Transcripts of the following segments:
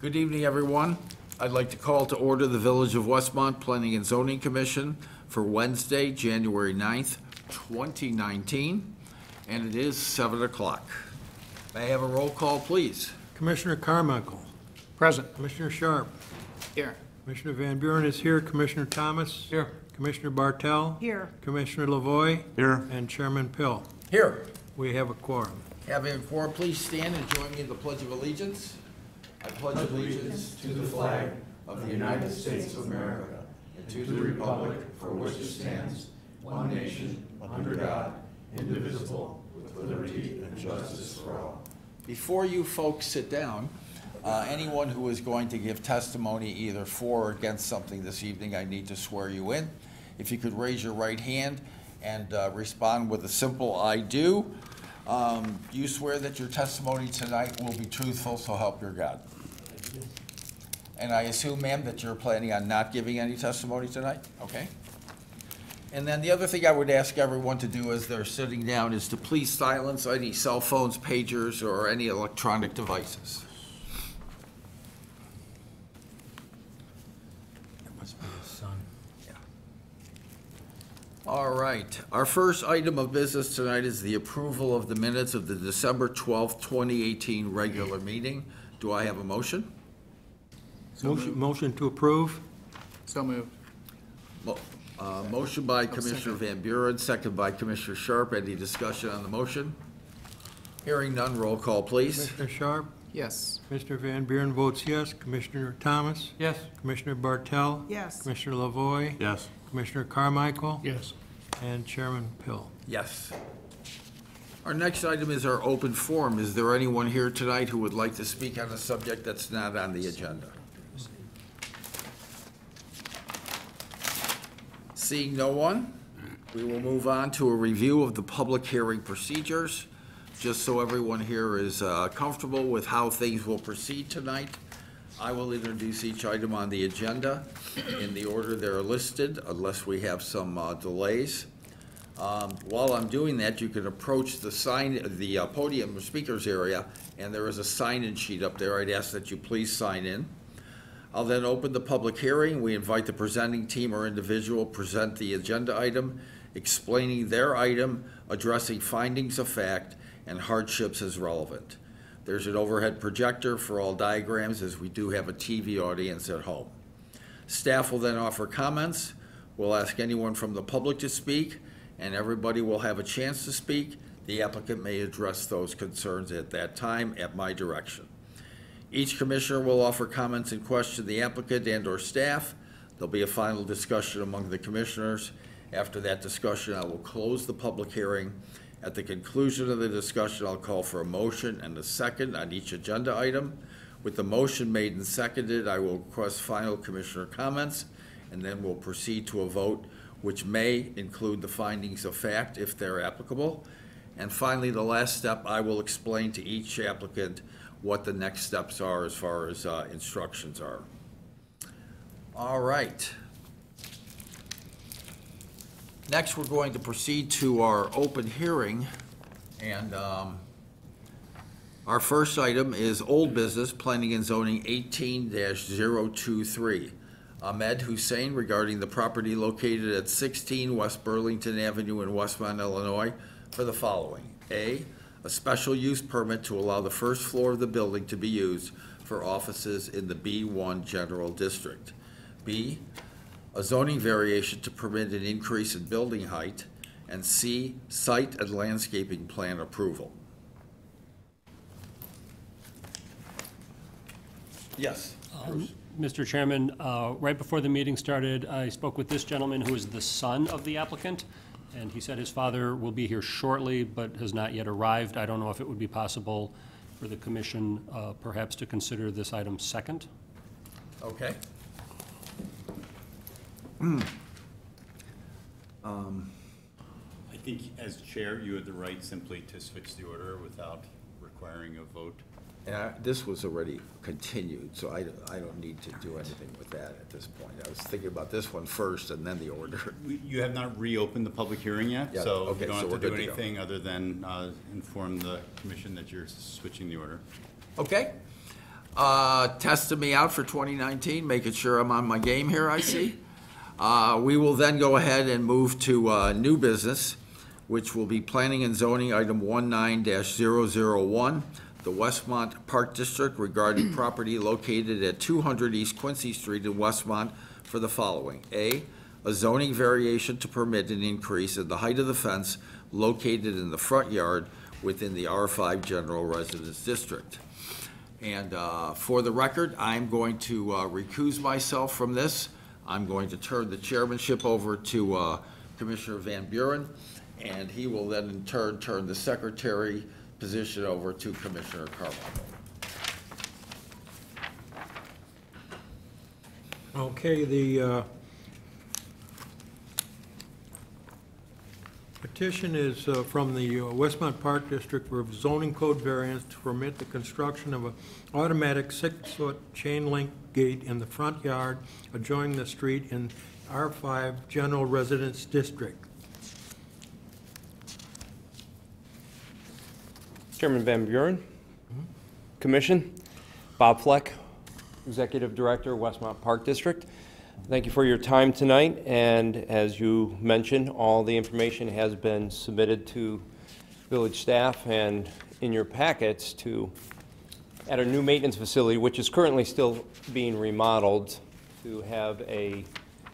Good evening, everyone. I'd like to call to order the Village of Westmont Planning and Zoning Commission for Wednesday, January 9th, 2019, and it is 7 o'clock. May I have a roll call, please? Commissioner Carmichael. Present. Commissioner Sharp. Here. Commissioner Van Buren is here. Commissioner Thomas. Here. Commissioner Bartel. Here. Commissioner Lavoy. Here. And Chairman Pill. Here. We have a quorum. Having a quorum, please stand and join me in the Pledge of Allegiance. I pledge allegiance to the flag of the United States of America and to the republic for which it stands, one nation, under God, indivisible, with liberty and justice for all. Before you folks sit down, anyone who is going to give testimony either for or against something this evening, I need to swear you in. If you could raise your right hand and respond with a simple "I do." You swear that your testimony tonight will be truthful, so help your God. And I assume, ma'am, that you're planning on not giving any testimony tonight? Okay. And then the other thing I would ask everyone to do as they're sitting down is to please silence any cell phones, pagers, or any electronic devices. That must be his son. Yeah. All right. Our first item of business tonight is the approval of the minutes of the December 12th, 2018 regular meeting. Do I have a motion? Motion to approve. So moved. Motion by Commissioner Van Buren, second by Commissioner Sharp. Any discussion on the motion? Hearing none, roll call, please. Commissioner Sharp. Yes. Commissioner Van Buren votes yes. Commissioner Thomas. Yes. Commissioner Bartel. Yes. Commissioner Lavoy. Yes. Commissioner Carmichael. Yes. And Chairman Pill. Yes. Our next item is our open forum. Is there anyone here tonight who would like to speak on a subject that's not on the agenda? Seeing no one, we will move on to a review of the public hearing procedures. Just so everyone here is comfortable with how things will proceed tonight, I will introduce each item on the agenda in the order they're listed, unless we have some delays. While I'm doing that, you can approach the podium speakers area, and there is a sign-in sheet up there. I'd ask that you please sign in. I'll then open the public hearing. We invite the presenting team or individual present the agenda item, explaining their item, addressing findings of fact, and hardships as relevant. There's an overhead projector for all diagrams, as we do have a TV audience at home. Staff will then offer comments. We'll ask anyone from the public to speak, and everybody will have a chance to speak. The applicant may address those concerns at that time at my direction. Each commissioner will offer comments and question the applicant and/or staff. There'll be a final discussion among the commissioners. After that discussion, I will close the public hearing. At the conclusion of the discussion, I'll call for a motion and a second on each agenda item. With the motion made and seconded, I will request final commissioner comments, and then we'll proceed to a vote, which may include the findings of fact if they're applicable. And finally, the last step, I will explain to each applicant what the next steps are as far as instructions are. All right. Next, we're going to proceed to our open hearing, and our first item is old business, planning and zoning 18-023. Ahmed Hussein regarding the property located at 16 West Burlington Avenue in Westmont, Illinois, for the following. A special use permit to allow the first floor of the building to be used for offices in the B1 General District. B, a zoning variation to permit an increase in building height. And C, site and landscaping plan approval. Yes. Mr. Chairman, right before the meeting started, I spoke with this gentleman who is the son of the applicant, and he said his father will be here shortly but has not yet arrived. I don't know if it would be possible for the commission perhaps to consider this item second. Okay. I think as chair, you had the right simply to switch the order without requiring a vote. This was already continued, so I don't need to do anything with that at this point. I was thinking about this one first and then the order. You have not reopened the public hearing yet, Yeah, so okay, you don't so have to we're do good to go. anything other than inform the commission that you're switching the order. Okay. testing me out for 2019, making sure I'm on my game here, I see. We will then go ahead and move to new business, which will be Planning and Zoning Item 19-001, the Westmont Park District regarding property located at 200 East Quincy Street in Westmont for the following. A zoning variation to permit an increase in the height of the fence located in the front yard within the R5 General Residence District. And for the record, I'm going to recuse myself from this. I'm going to turn the chairmanship over to Commissioner Van Buren, and he will then in turn the secretary position over to Commissioner Carmichael. Okay, the petition is from the Westmont Park District for zoning code variance to permit the construction of an automatic 6-foot chain link gate in the front yard adjoining the street in R5 General Residence District. Chairman Van Buren, Commission, Bob Fleck, Executive Director, Westmont Park District. Thank you for your time tonight, and as you mentioned, all the information has been submitted to village staff and in your packets at our new maintenance facility, which is currently still being remodeled, to have a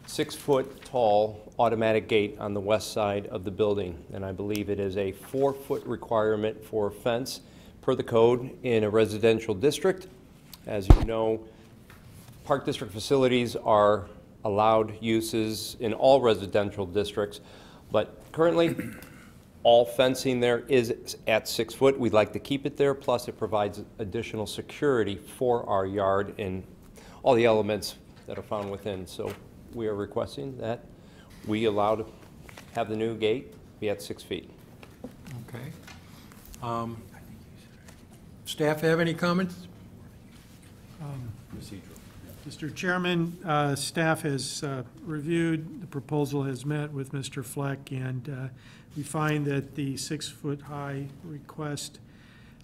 6-foot tall automatic gate on the west side of the building. And I believe it is a 4-foot requirement for a fence per the code in a residential district. As you know, Park District facilities are allowed uses in all residential districts, but currently all fencing there is at 6 foot. We'd like to keep it there, plus it provides additional security for our yard and all the elements that are found within. So we are requesting that we allow to have the new gate be at 6 feet. Okay. Staff have any comments? Mr. Chairman, staff has reviewed, the proposal has met with Mr. Fleck, and we find that the 6-foot-high request,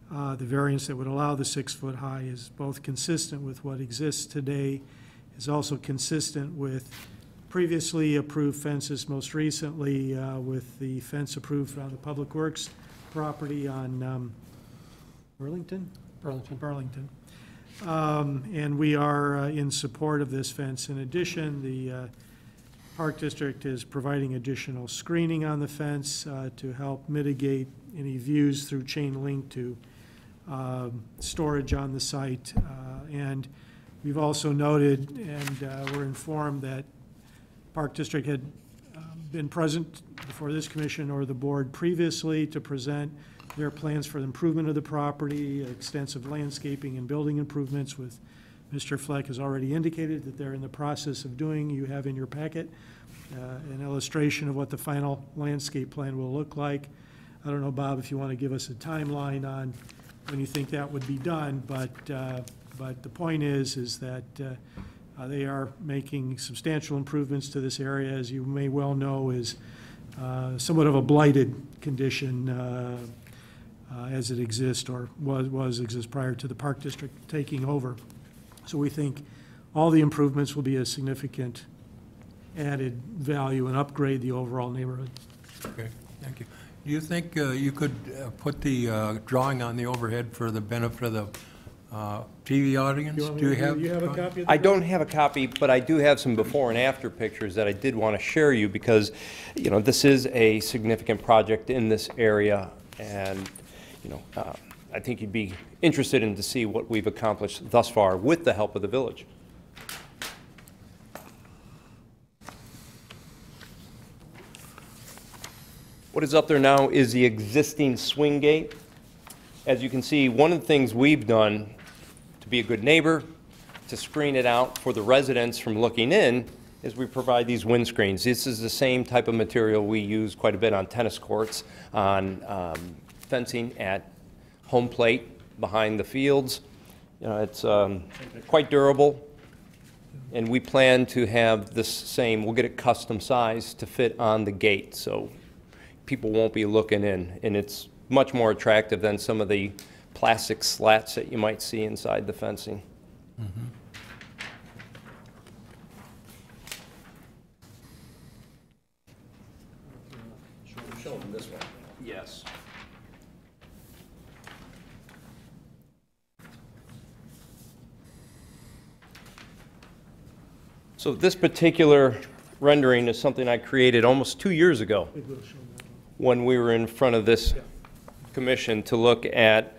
the variance that would allow the 6-foot-high, is both consistent with what exists today, is also consistent with previously approved fences, most recently with the fence approved on the Public Works property on Burlington. And we are in support of this fence. In addition, the Park District is providing additional screening on the fence to help mitigate any views through chain link to storage on the site. And we've also noted, and we're informed that Park District had been present before this commission or the board previously to present their plans for the improvement of the property, extensive landscaping and building improvements, with Mr. Fleck has already indicated that they're in the process of doing. You have in your packet an illustration of what the final landscape plan will look like. I don't know, Bob, if you want to give us a timeline on when you think that would be done, but the point is that they are making substantial improvements to this area. As you may well know, is somewhat of a blighted condition as it exists, or exists prior to the Park District taking over. So we think all the improvements will be a significant added value and upgrade the overall neighborhood. Okay, thank you. Do you think you could put the drawing on the overhead for the benefit of the TV audience? Do you have a copy of the I don't have a copy, but I do have some before and after pictures that I did want to share you, because, you know, this is a significant project in this area, and, you know, I think you'd be interested in to see what we've accomplished thus far with the help of the village. What is up there now is the existing swing gate. As you can see, one of the things we've done to be a good neighbor, to screen it out for the residents from looking in, is we provide these windscreens. This is the same type of material we use quite a bit on tennis courts, on fencing at home plate behind the fields. You know, it's quite durable, and we plan to have this same, we'll get it custom sized to fit on the gate, so people won't be looking in, and it's much more attractive than some of the plastic slats that you might see inside the fencing. Show them this one. Yes. So this particular rendering is something I created almost 2 years ago when we were in front of this commission to look at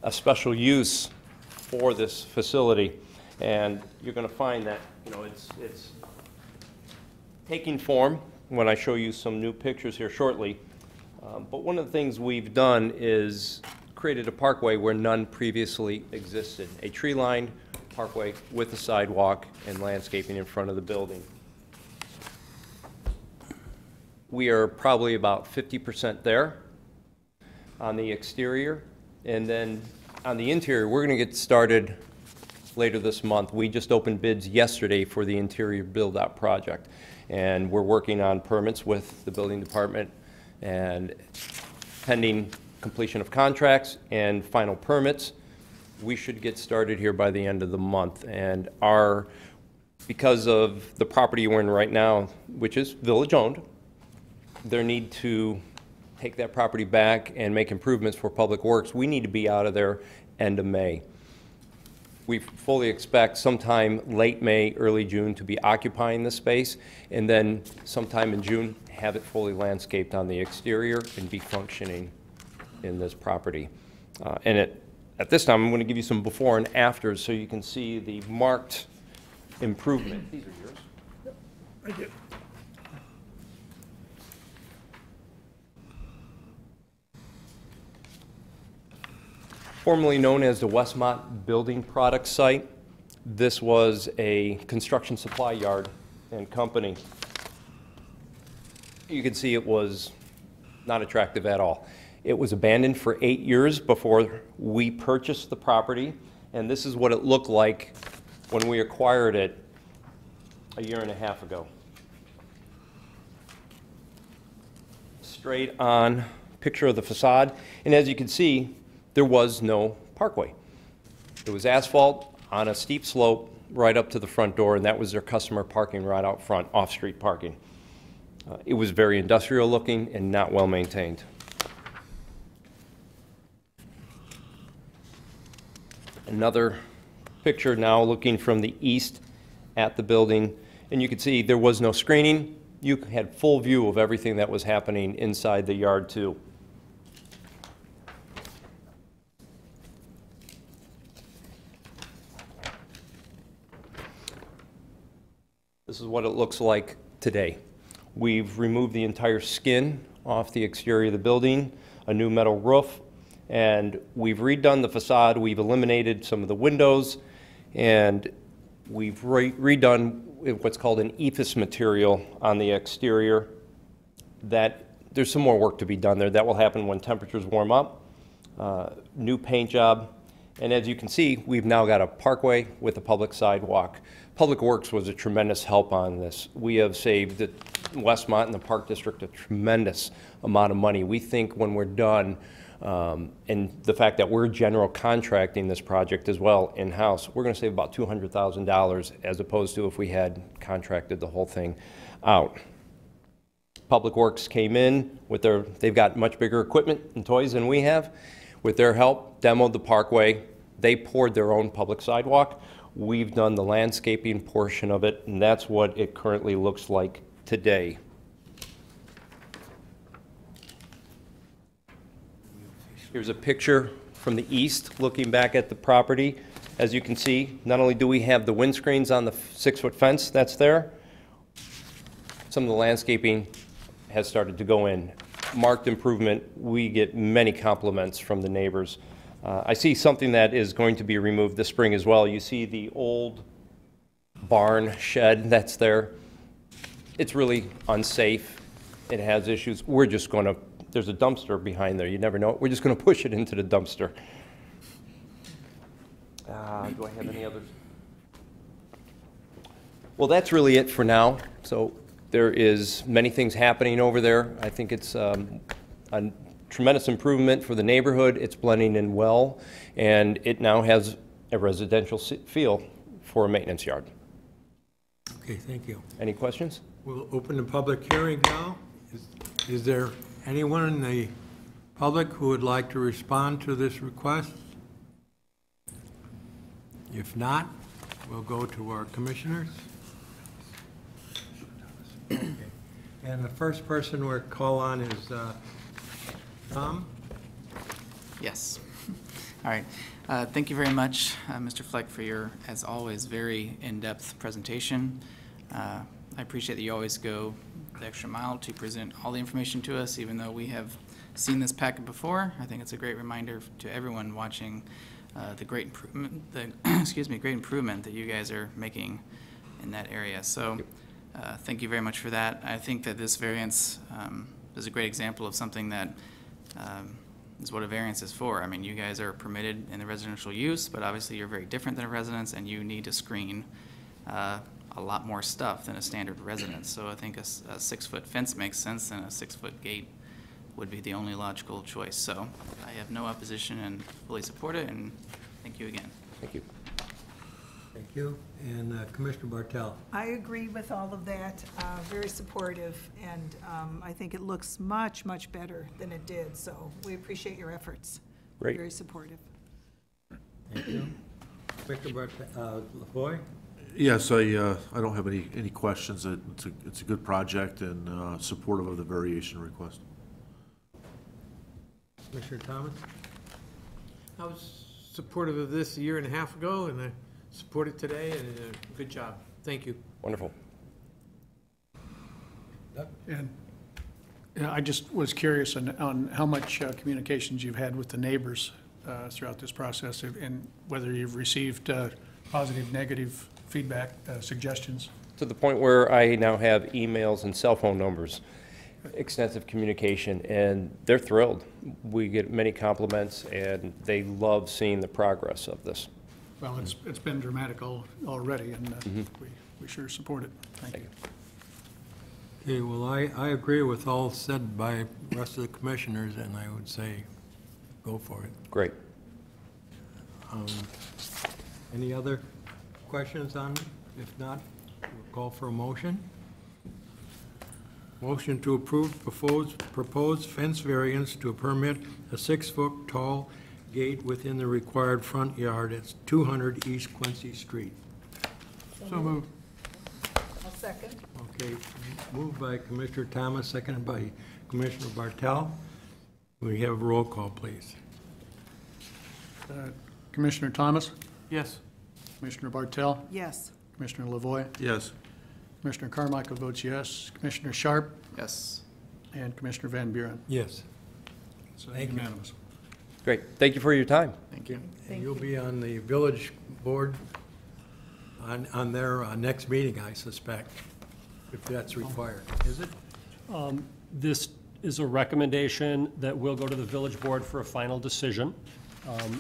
a special use for this facility. And you're going to find that, you know, it's taking form when I show you some new pictures here shortly. But one of the things we've done is created a parkway where none previously existed, a tree-lined parkway with a sidewalk and landscaping in front of the building. We are probably about 50% there on the exterior, and then on the interior, we're going to get started later this month. We just opened bids yesterday for the interior build-out project, and we're working on permits with the building department, and pending completion of contracts and final permits, we should get started here by the end of the month. And because of the property we're in right now, which is village-owned, their need to take that property back and make improvements for Public Works, we need to be out of there end of May. We fully expect sometime late May, early June to be occupying the space, and then sometime in June, have it fully landscaped on the exterior and be functioning in this property. At this time, I'm going to give you some before and afters so you can see the marked improvement. These are yours. Yep, thank you. Formerly known as the Westmont Building Products Site, this was a construction supply yard and company. You can see it was not attractive at all. It was abandoned for 8 years before we purchased the property, and this is what it looked like when we acquired it a year and a half ago. Straight on picture of the facade, and as you can see, there was no parkway. It was asphalt on a steep slope right up to the front door, and that was their customer parking right out front, off-street parking. It was very industrial looking and not well maintained. Another picture now looking from the east at the building, and you can see there was no screening. You had full view of everything that was happening inside the yard too. This is what it looks like today. We've removed the entire skin off the exterior of the building, a new metal roof, and we've redone the facade. We've eliminated some of the windows, and we've redone what's called an ephes material on the exterior. There's some more work to be done there. That will happen when temperatures warm up. New paint job. And as you can see, we've now got a parkway with a public sidewalk. Public Works was a tremendous help on this. We have saved Westmont and the Park District a tremendous amount of money. We think when we're done, and the fact that we're general contracting this project as well in-house, we're going to save about $200,000 as opposed to if we had contracted the whole thing out. Public Works came in with they've got much bigger equipment and toys than we have. With their help, demoed the parkway. They poured their own public sidewalk. We've done the landscaping portion of it, and that's what it currently looks like today. Here's a picture from the east looking back at the property. As you can see, not only do we have the windscreens on the 6-foot fence that's there, some of the landscaping has started to go in. Marked improvement. We get many compliments from the neighbors. I see something that is going to be removed this spring as well. You see the old barn shed that's there. It's really unsafe. It has issues. We're just going to, there's a dumpster behind there. You never know. We're just going to push it into the dumpster. Do I have any others? Well, that's really it for now. So there is many things happening over there. I think it's a tremendous improvement for the neighborhood. It's blending in well, and it now has a residential feel for a maintenance yard. Okay, thank you. Any questions? We'll open the public hearing now. Is there anyone in the public who would like to respond to this request? If not, we'll go to our commissioners. Okay. And the first person we'll call on is Tom. Yes. All right. Thank you very much, Mr. Fleck, for your, as always, very in-depth presentation. I appreciate that you always go the extra mile to present all the information to us, even though we have seen this packet before. I think it's a great reminder to everyone watching the great improvement, great improvement that you guys are making in that area. So thank you very much for that. I think that this variance is a great example of something that is what a variance is for. I mean, you guys are permitted in the residential use, but obviously you're very different than a residence, and you need to screen a lot more stuff than a standard residence. So I think a 6-foot fence makes sense, and a 6-foot gate would be the only logical choice. So I have no opposition and fully support it, and thank you again. Thank you. Thank you. And Commissioner Bartel. I agree with all of that, very supportive, and I think it looks much, much better than it did, so we appreciate your efforts. Great. Very supportive. Thank you. Commissioner LaFoy? Yes, I don't have any questions. It's a good project and supportive of the variation request. Commissioner Thomas? I was supportive of this a year and a half ago, and I support it today, and good job. Thank you. Wonderful. And I just was curious on how much communications you've had with the neighbors throughout this process, and whether you've received positive, negative feedback, suggestions. To the point where I now have emails and cell phone numbers, extensive communication, and they're thrilled. We get many compliments, and they love seeing the progress of this. Well, it's been dramatic already, and we sure support it. Thank you. Okay, well, I agree with all said by the rest of the commissioners, and I would say go for it. Great. Any other questions on it? If not, we'll call for a motion. Motion to approve proposed fence variance to permit a 6-foot tall gate within the required front yard at 200 East Quincy Street. So moved. I'll second. Okay, moved by Commissioner Thomas, seconded by Commissioner Bartel. We have a roll call, please. Commissioner Thomas, Yes. Commissioner Bartel, Yes. Commissioner Lavoy, Yes. Commissioner Carmichael votes yes, Commissioner Sharp, Yes. and Commissioner Van Buren. Yes. So Thank you. unanimous. Great. Thank you for your time. Thank you. And you'll be on the village board on their next meeting, I suspect, if that's required. Is it? This is a recommendation that will go to the village board for a final decision.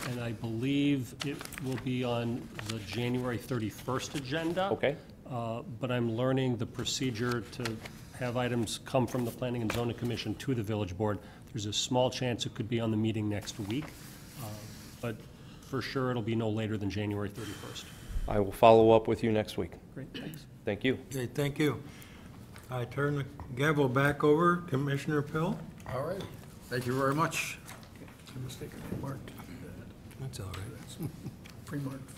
And I believe it will be on the January 31st agenda. Okay. But I'm learning the procedure to have items come from the Planning and Zoning Commission to the village board. There's a small chance it could be on the meeting next week, but for sure it'll be no later than January 31st. I will follow up with you next week. Great, thanks. Thank you. Okay, thank you. I turn the gavel back over, Commissioner Pill. All right. Thank you very much. That's all right. Pre-marked.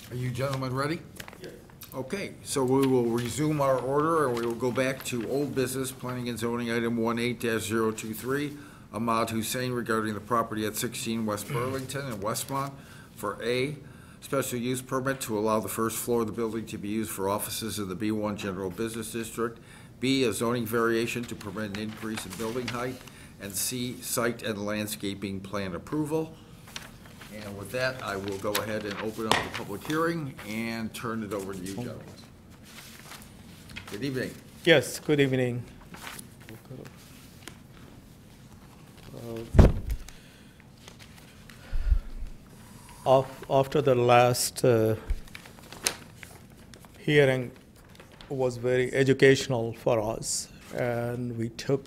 Are you gentlemen ready? Yes. Okay, so we will resume our order, and we will go back to old business, planning and zoning item 18-023, Ahmad Hussein regarding the property at 16 West Burlington in Westmont for A, special use permit to allow the first floor of the building to be used for offices in the B1 General Business District, B, a zoning variation to permit an increase in building height, and C, site and landscaping plan approval. And with that, I will go ahead and open up the public hearing and turn it over to you, gentlemen. Good evening. Yes, good evening. After the last hearing was very educational for us, and we took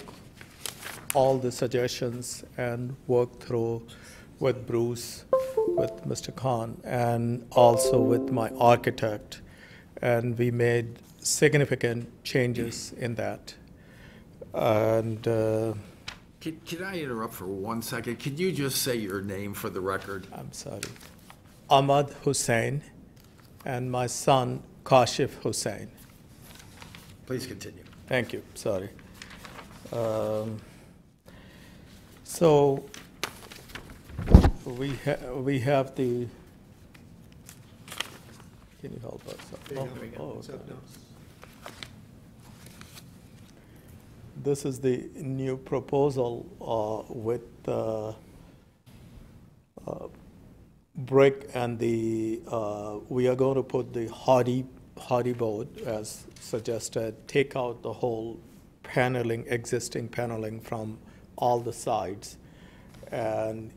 all the suggestions and worked through with Bruce, with Mr. Khan, and also with my architect. And we made significant changes in that. And Can I interrupt for 1 second? Could you just say your name for the record? I'm sorry, Ahmad Hussain, and my son, Kashif Hussain. Please continue. Thank you, sorry. So we have the, can you help us? Okay. This is the new proposal with brick and the, we are going to put the hardy board as suggested, take out the whole paneling, existing paneling from all the sides, and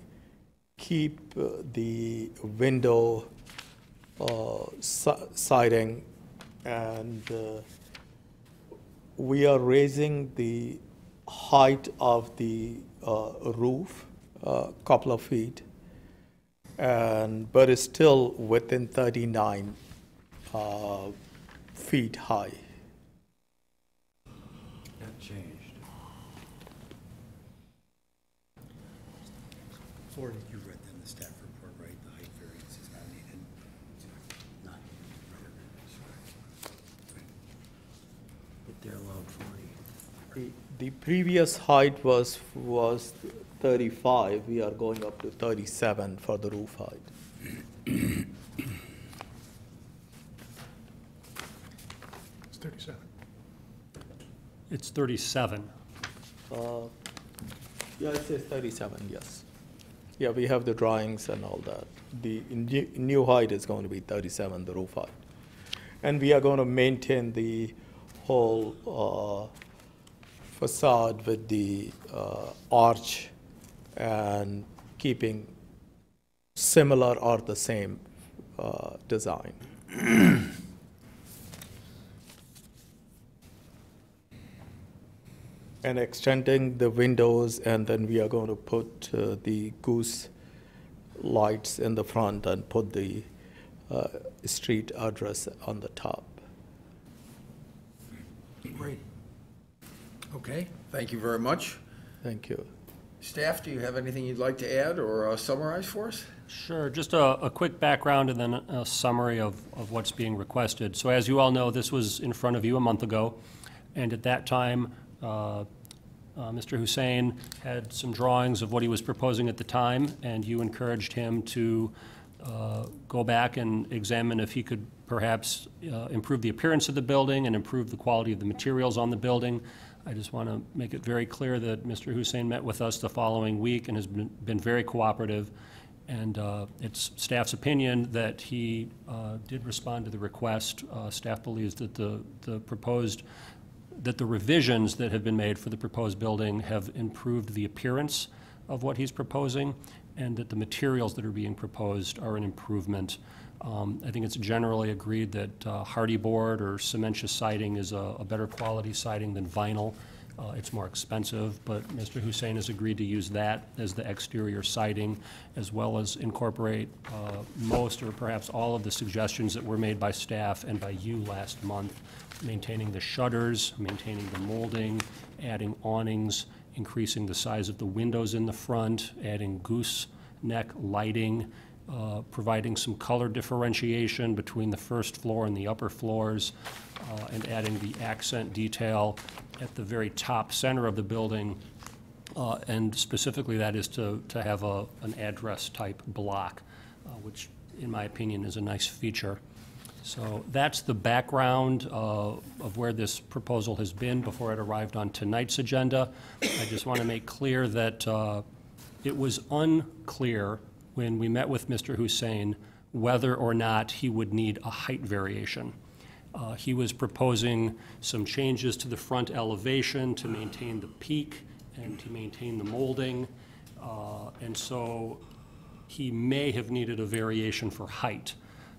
keep the window siding, and we are raising the height of the roof a couple of feet, but it's still within 39 feet high. That changed. Ford, you read then the staff report, right? The height variance is not needed. Not But they're allowed 40. The previous height was 35. We are going up to 37 for the roof height. It's 37. It's 37. Yeah, it says 37, yes. Yeah, we have the drawings and all that. The new height is going to be 37, the roof height. And we are going to maintain the whole facade with the arch and keeping similar or the same design. And extending the windows, and then we are going to put the goose lights in the front and put the street address on the top. Great. Okay, thank you very much. Thank you. Staff, do you have anything you'd like to add or summarize for us? Sure, just a quick background and then a summary of what's being requested. So as you all know, this was in front of you a month ago, and at that time, Mr. Hussain had some drawings of what he was proposing at the time, and you encouraged him to go back and examine if he could perhaps improve the appearance of the building and improve the quality of the materials on the building. I just want to make it very clear that Mr. Hussain met with us the following week and has been very cooperative, and it's staff's opinion that he did respond to the request. Staff believes that the revisions that have been made for the proposed building have improved the appearance of what he's proposing, and that the materials that are being proposed are an improvement. I think it's generally agreed that hardy board or cementitious siding is a better quality siding than vinyl. It's more expensive, but Mr. Hussain has agreed to use that as the exterior siding, as well as incorporate most or perhaps all of the suggestions that were made by staff and by you last month, maintaining the shutters, maintaining the molding, adding awnings, increasing the size of the windows in the front, adding gooseneck lighting, providing some color differentiation between the first floor and the upper floors, and adding the accent detail at the very top center of the building, and specifically that is to have an address type block, which in my opinion is a nice feature. So that's the background of where this proposal has been before it arrived on tonight's agenda. I just want to make clear that it was unclear when we met with Mr. Hussain whether or not he would need a height variation. He was proposing some changes to the front elevation to maintain the peak and to maintain the molding, and so he may have needed a variation for height.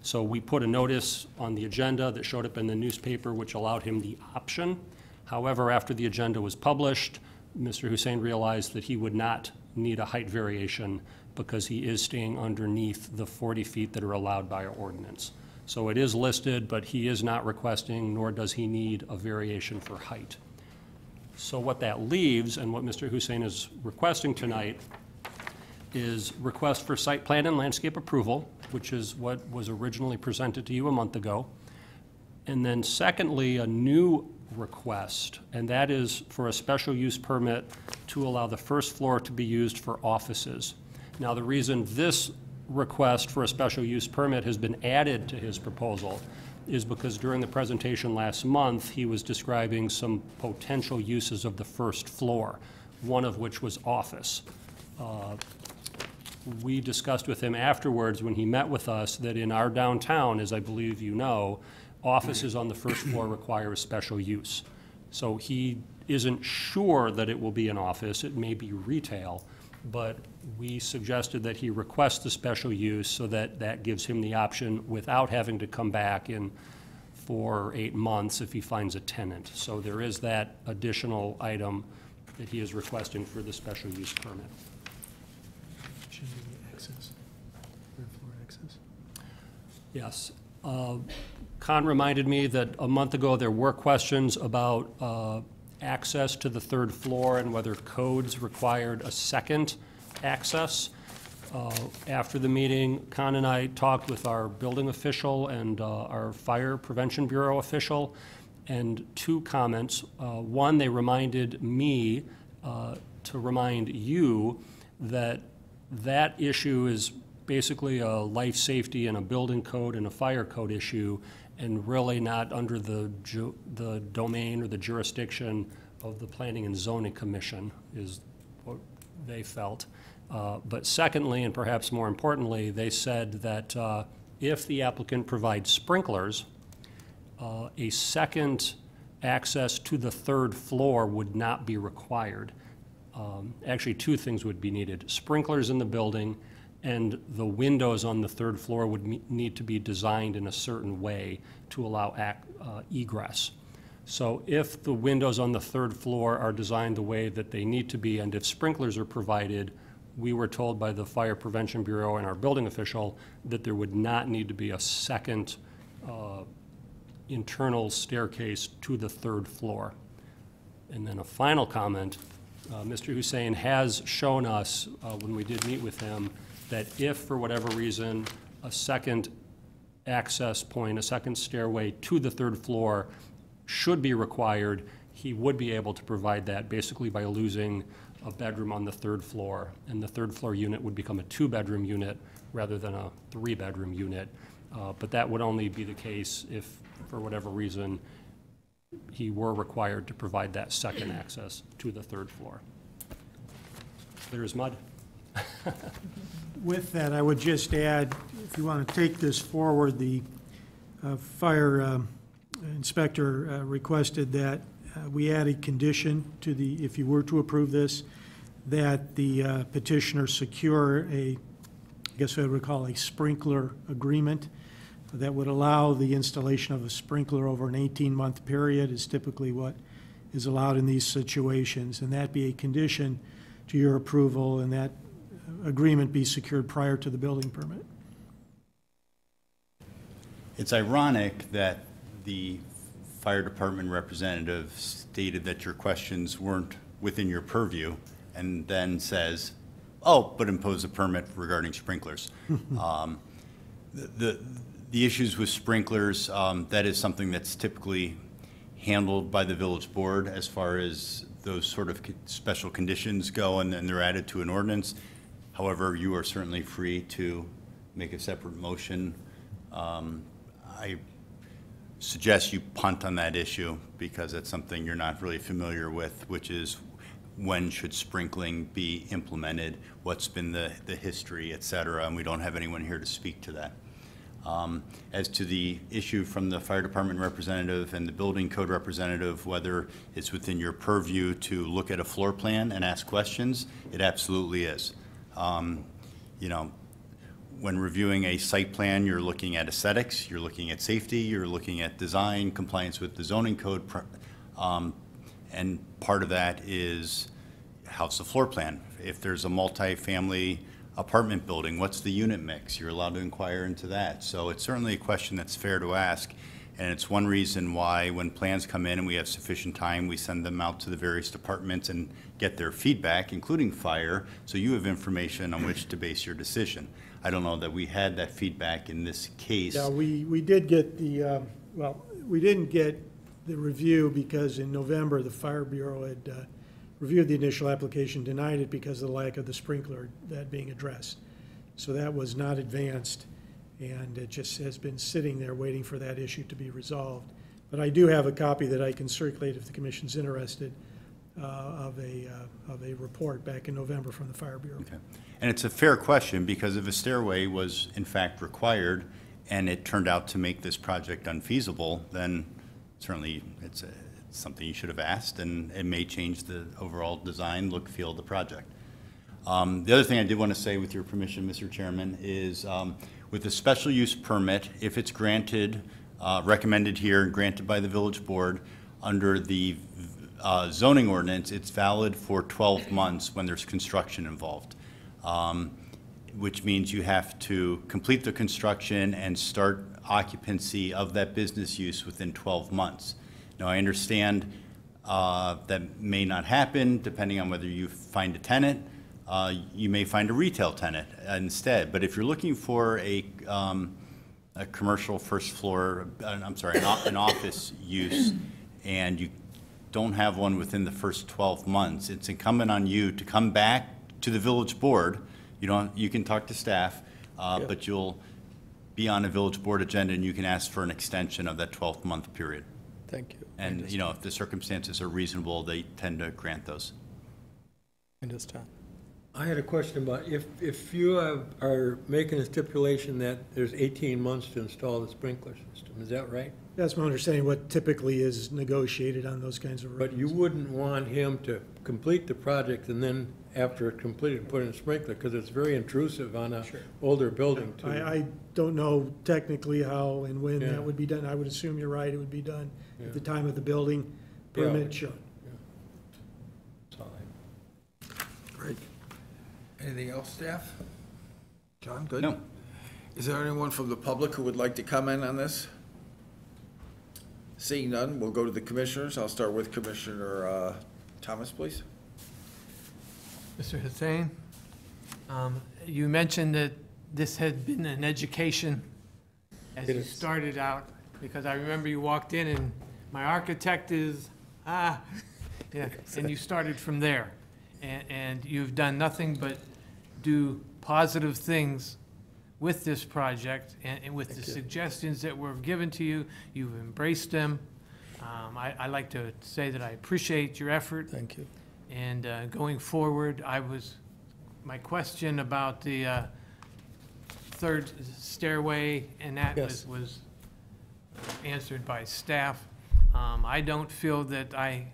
So we put a notice on the agenda that showed up in the newspaper, which allowed him the option. However, after the agenda was published, Mr. Hussein realized that he would not need a height variation because he is staying underneath the 40 feet that are allowed by our ordinance. So it is listed, but he is not requesting, nor does he need a variation for height. So what that leaves, and what Mr. Hussein is requesting tonight, is request for site plan and landscape approval, which is what was originally presented to you a month ago. And then secondly, a new request, and that is for a special use permit to allow the first floor to be used for offices. Now, the reason this request for a special use permit has been added to his proposal is because during the presentation last month, he was describing some potential uses of the first floor, one of which was office. We discussed with him afterwards when he met with us that in our downtown, as I believe you know, offices on the first floor require a special use. So he isn't sure that it will be an office, it may be retail, but we suggested that he request the special use so that that gives him the option without having to come back in 4 or 8 months if he finds a tenant. So there is that additional item that he is requesting for the special use permit. Should be access, third floor access. Yes. Con reminded me that a month ago there were questions about access to the third floor and whether codes required a second access. After the meeting, Con and I talked with our building official and our Fire Prevention Bureau official, and 2 comments. One, they reminded me to remind you that that issue is basically a life safety and a building code and a fire code issue, and really not under the domain or the jurisdiction of the Planning and Zoning Commission, is what they felt. But secondly, and perhaps more importantly, they said that if the applicant provides sprinklers, a second access to the third floor would not be required. Actually, 2 things would be needed: sprinklers in the building, and the windows on the third floor would need to be designed in a certain way to allow egress. So if the windows on the third floor are designed the way that they need to be, and if sprinklers are provided, we were told by the Fire Prevention Bureau and our building official that there would not need to be a second internal staircase to the third floor. And then a final comment, Mr. Hussein has shown us, when we did meet with him, that if for whatever reason a second access point, a second stairway to the third floor should be required, he would be able to provide that basically by losing a bedroom on the third floor, and the third floor unit would become a 2-bedroom unit rather than a 3-bedroom unit. But that would only be the case if, for whatever reason, he were required to provide that second access to the third floor. Clear as mud. With that, I would just add, if you want to take this forward, the fire inspector requested that we add a condition to the, if you were to approve this, that the petitioner secure a, I guess I would call a sprinkler agreement that would allow the installation of a sprinkler over an 18-month period is typically what is allowed in these situations, and that be a condition to your approval, and that agreement be secured prior to the building permit. It's ironic that the fire department representative stated that your questions weren't within your purview, and then says, oh, but impose a permit regarding sprinklers. The issues with sprinklers, that is something that's typically handled by the village board as far as those sort of special conditions go, and then they're added to an ordinance. However, you are certainly free to make a separate motion. I suggest you punt on that issue because it's something you're not really familiar with, which is when should sprinkling be implemented, what's been the history, et cetera, and we don't have anyone here to speak to that. As to the issue from the fire department representative and the building code representative, whether it's within your purview to look at a floor plan and ask questions, it absolutely is. You know, when reviewing a site plan, you're looking at aesthetics, you're looking at safety, you're looking at design, compliance with the zoning code, and part of that is how's the floor plan? If there's a multifamily apartment building, what's the unit mix? You're allowed to inquire into that. So it's certainly a question that's fair to ask. And it's one reason why when plans come in and we have sufficient time, we send them out to the various departments and get their feedback, including fire, so you have information on which to base your decision. I don't know that we had that feedback in this case. Yeah, we did get the, well, we didn't get the review because in November, the Fire Bureau had reviewed the initial application, denied it because of the lack of the sprinkler that being addressed. So that was not advanced, and it just has been sitting there waiting for that issue to be resolved. But I do have a copy that I can circulate if the commission's interested of a report back in November from the Fire Bureau. Okay. And it's a fair question, because if a stairway was in fact required and it turned out to make this project unfeasible, then certainly it's something you should have asked, and it may change the overall design, look, feel of the project. The other thing I did want to say, with your permission, Mr. Chairman, is with the special use permit, if it's granted, recommended here and granted by the village board, under the zoning ordinance, it's valid for 12 months when there's construction involved, which means you have to complete the construction and start occupancy of that business use within 12 months. Now, I understand that may not happen depending on whether you find a tenant. You may find a retail tenant instead. But if you're looking for a commercial first floor, I'm sorry, an office use, and you don't have one within the first 12 months, it's incumbent on you to come back to the village board. You can talk to staff, but you'll be on a village board agenda, and you can ask for an extension of that 12-month period. Thank you. And, if the circumstances are reasonable, they tend to grant those. Understand. I had a question about if you are making a stipulation that there's 18 months to install the sprinkler system, is that right? That's my understanding, what typically is negotiated on those kinds of But you wouldn't want him to complete the project and then, after it's completed, put in a sprinkler, because it's very intrusive on a older building too. I don't know technically how and when Yeah. that would be done. I would assume you're right, it would be done at the time of the building permit, sure. That's all I- Great. Anything else, staff? John, good? No. Is there anyone from the public who would like to comment on this? Seeing none, we'll go to the commissioners. I'll start with Commissioner Thomas, please. Mr. Hussain, you mentioned that this had been an education as It you is. started out, because I remember you walked in and my architect is, yeah, and you started from there. And you've done nothing but do positive things with this project and with the suggestions that were given to you. You've embraced them. I like to say that I appreciate your effort. Thank you. And going forward, my question about the third stairway, and that Yes. was answered by staff. I don't feel that I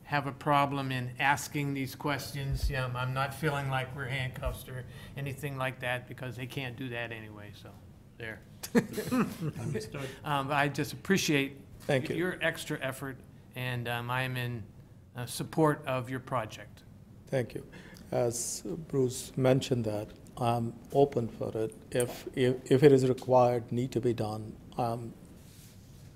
have a problem in asking these questions. Yeah, I'm not feeling like we're handcuffs or anything like that, because they can't do that anyway, so there. But I just appreciate Thank you. your extra effort, and I am in support of your project. Thank you. As Bruce mentioned that, I'm open for it. If it is required, need to be done, I'm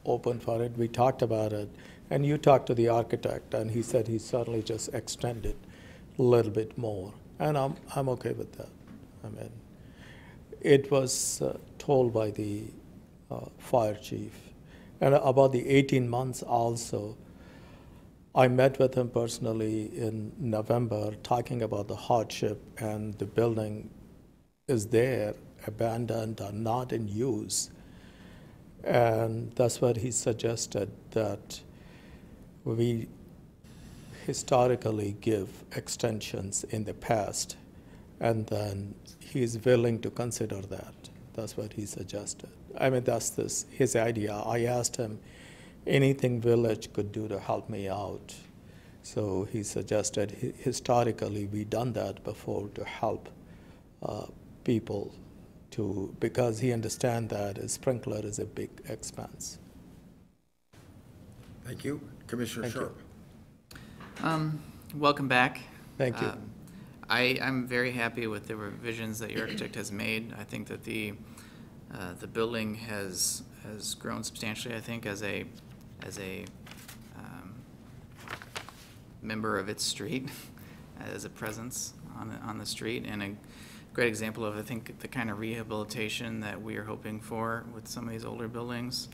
open for it. We talked about it, and you talked to the architect, and he said he certainly just extended a little bit more, and I'm okay with that. I mean, it was told by the fire chief, and about the 18 months also. I met with him personally in November, talking about the hardship, and the building is there, abandoned or not in use. And that's what he suggested, that we historically give extensions in the past, and then he's willing to consider that. That's what he suggested. I mean, that's his idea. I asked him, anything village could do to help me out. So he suggested, historically, we done that before to help people because he understands that a sprinkler is a big expense. Thank you. Commissioner Thank you. Sharp. welcome back. Thank you. I'm very happy with the revisions that your architect has made. I think that the building has grown substantially, I think, as a member of its street, as a presence on the street, and a great example of, I think, the kind of rehabilitation that we are hoping for with some of these older buildings.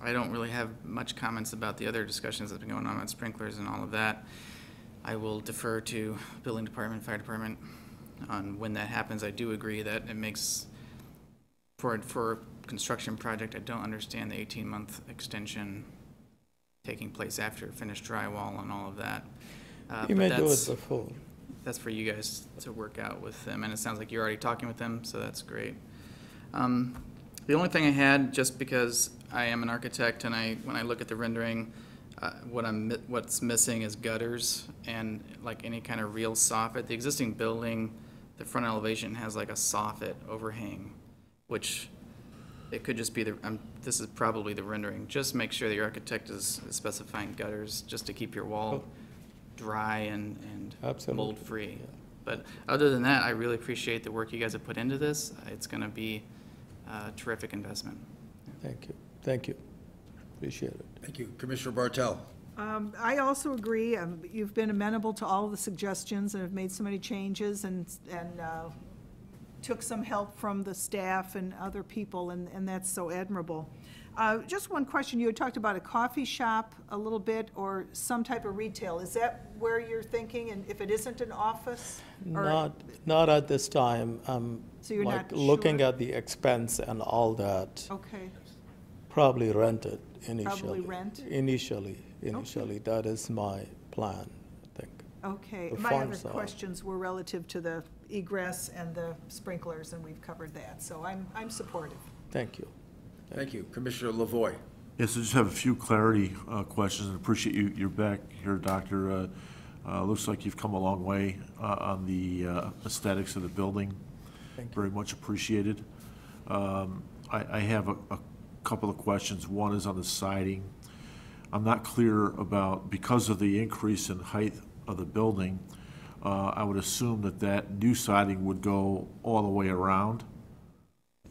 I don't really have much comments about the other discussions that have been going on sprinklers and all of that. I will defer to building department, fire department on when that happens. I do agree that it makes, for a construction project, I don't understand the 18-month extension taking place after finished drywall and all of that. You but may do it that's- before. That's for you guys to work out with them, and it sounds like you're already talking with them, so that's great. The only thing I had, just because I am an architect and when I look at the rendering, what's missing is gutters and like any kind of real soffit. The existing building, the front elevation has like a soffit overhang, which it could just be this is probably the rendering. Just make sure that your architect is specifying gutters, just to keep your wall dry and Absolutely. mold-free. But other than that, I really appreciate the work you guys have put into this. It's going to be a terrific investment. Thank you. Thank you. Appreciate it. Thank you. Commissioner Bartel. I also agree. You've been amenable to all of the suggestions and have made so many changes and took some help from the staff and other people, and that's so admirable. Just one question. You had talked about a coffee shop a little bit or some type of retail. Is that where you're thinking? And if it isn't an office? Or Not at this time. So you're like not looking sure? at the expense and all that. Okay. Probably rent it initially. Probably rent? Initially. That is my plan, I think. Okay. The My other funds are- questions were relative to the egress and the sprinklers, and we've covered that. So I'm supportive. Thank you. Thank you. Commissioner Lavoy. Yes, I just have a few clarity questions, and appreciate you're back here, Doctor. Looks like you've come a long way on the aesthetics of the building. Thank you. Very much appreciated. I have a couple of questions. One is on the siding. I'm not clear about, because of the increase in height of the building, I would assume that new siding would go all the way around,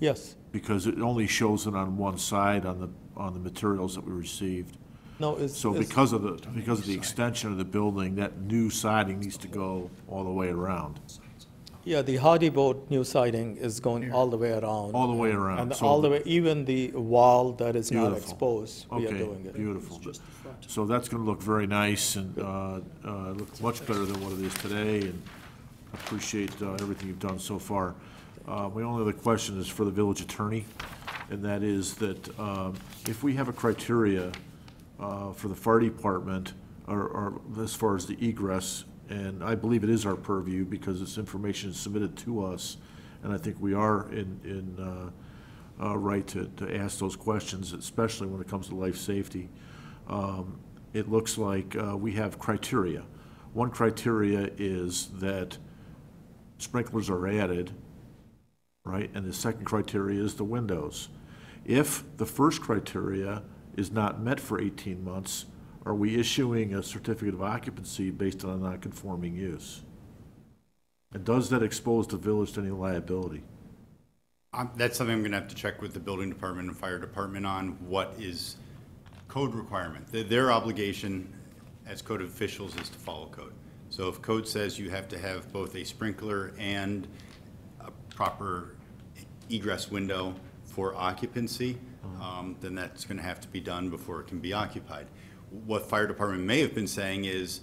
Yes. because it only shows it on one side on the materials that we received. No, it's. So because of the extension of the building, that new siding needs to go all the way around. Yeah, the hardy board new siding is going all the way around. All the way around. And So all the way, even the wall that is not Beautiful. exposed, we are Okay, doing it. beautiful. So that's gonna look very nice and look much better than what it is today, and appreciate everything you've done so far. My only other question is for the village attorney, and that is that if we have a criteria for the fire department, or as far as the egress, and I believe it is our purview because this information is submitted to us, and I think we are in right to ask those questions, especially when it comes to life safety. It looks like we have criteria. One criteria is that sprinklers are added, right? And the second criteria is the windows. If the first criteria is not met for 18 months, are we issuing a certificate of occupancy based on a non-conforming use? And does that expose the village to any liability? That's something I'm going to have to check with the building department and fire department on, what is code requirement. Their obligation as code officials is to follow code. So if code says you have to have both a sprinkler and a proper egress window for occupancy, then that's going to have to be done before it can be occupied. What fire department may have been saying is,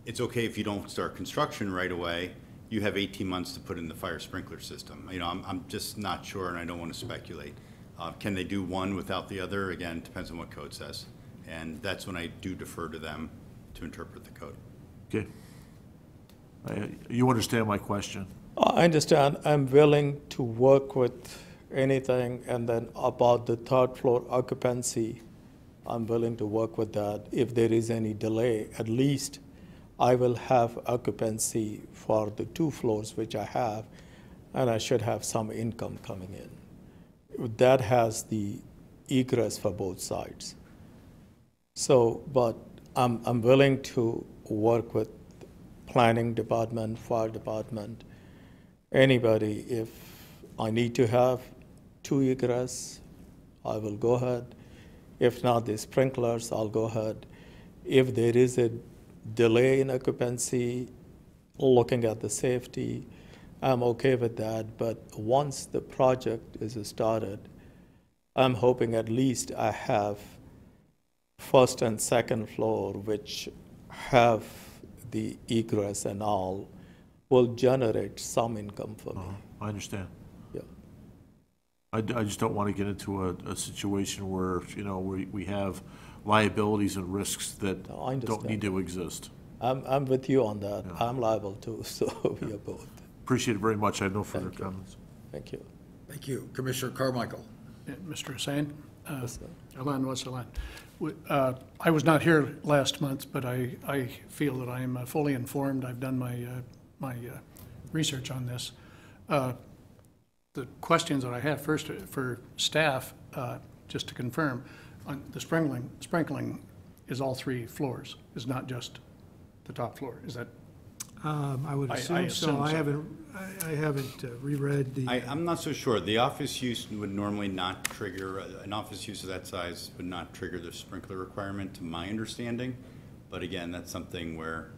it's okay if you don't start construction right away, you have 18 months to put in the fire sprinkler system. You know, I'm just not sure, and I don't want to speculate. Can they do one without the other? Again, depends on what code says. And that's when I do defer to them to interpret the code. Okay. You understand my question? I understand. I'm willing to work with anything, and then about the third floor occupancy, I'm willing to work with that. If there is any delay, at least I will have occupancy for the 2 floors which I have, and I should have some income coming in. That has the egress for both sides. So, but I'm willing to work with planning department, fire department, anybody. If I need to have 2 egress, I will go ahead. If not the sprinklers, I'll go ahead. If there is a delay in occupancy, looking at the safety, I'm okay with that. But once the project is started, I'm hoping at least I have first and second floor, which have the egress and all, will generate some income for me. I understand. Yeah. I just don't want to get into a situation where, you know, we have liabilities and risks that No, I don't understand. need to exist. I'm with you on that. Yeah. I'm liable too, so we are both. Appreciate it very much. I have no further Thank you. comments. Thank you. Thank you. Commissioner Carmichael. Mr. Hussain? Yes, sir. Alan was Alan. I was not here last month, but I feel that I am fully informed. I've done my research on this. The questions that I have first for staff, just to confirm, on the sprinkling is all 3 floors, is not just the top floor. Is that? I would I assume so. assume I so. haven't reread the. I'm not so sure. The office use would normally not trigger, an office use of that size would not trigger the sprinkler requirement, to my understanding. But again, that's something where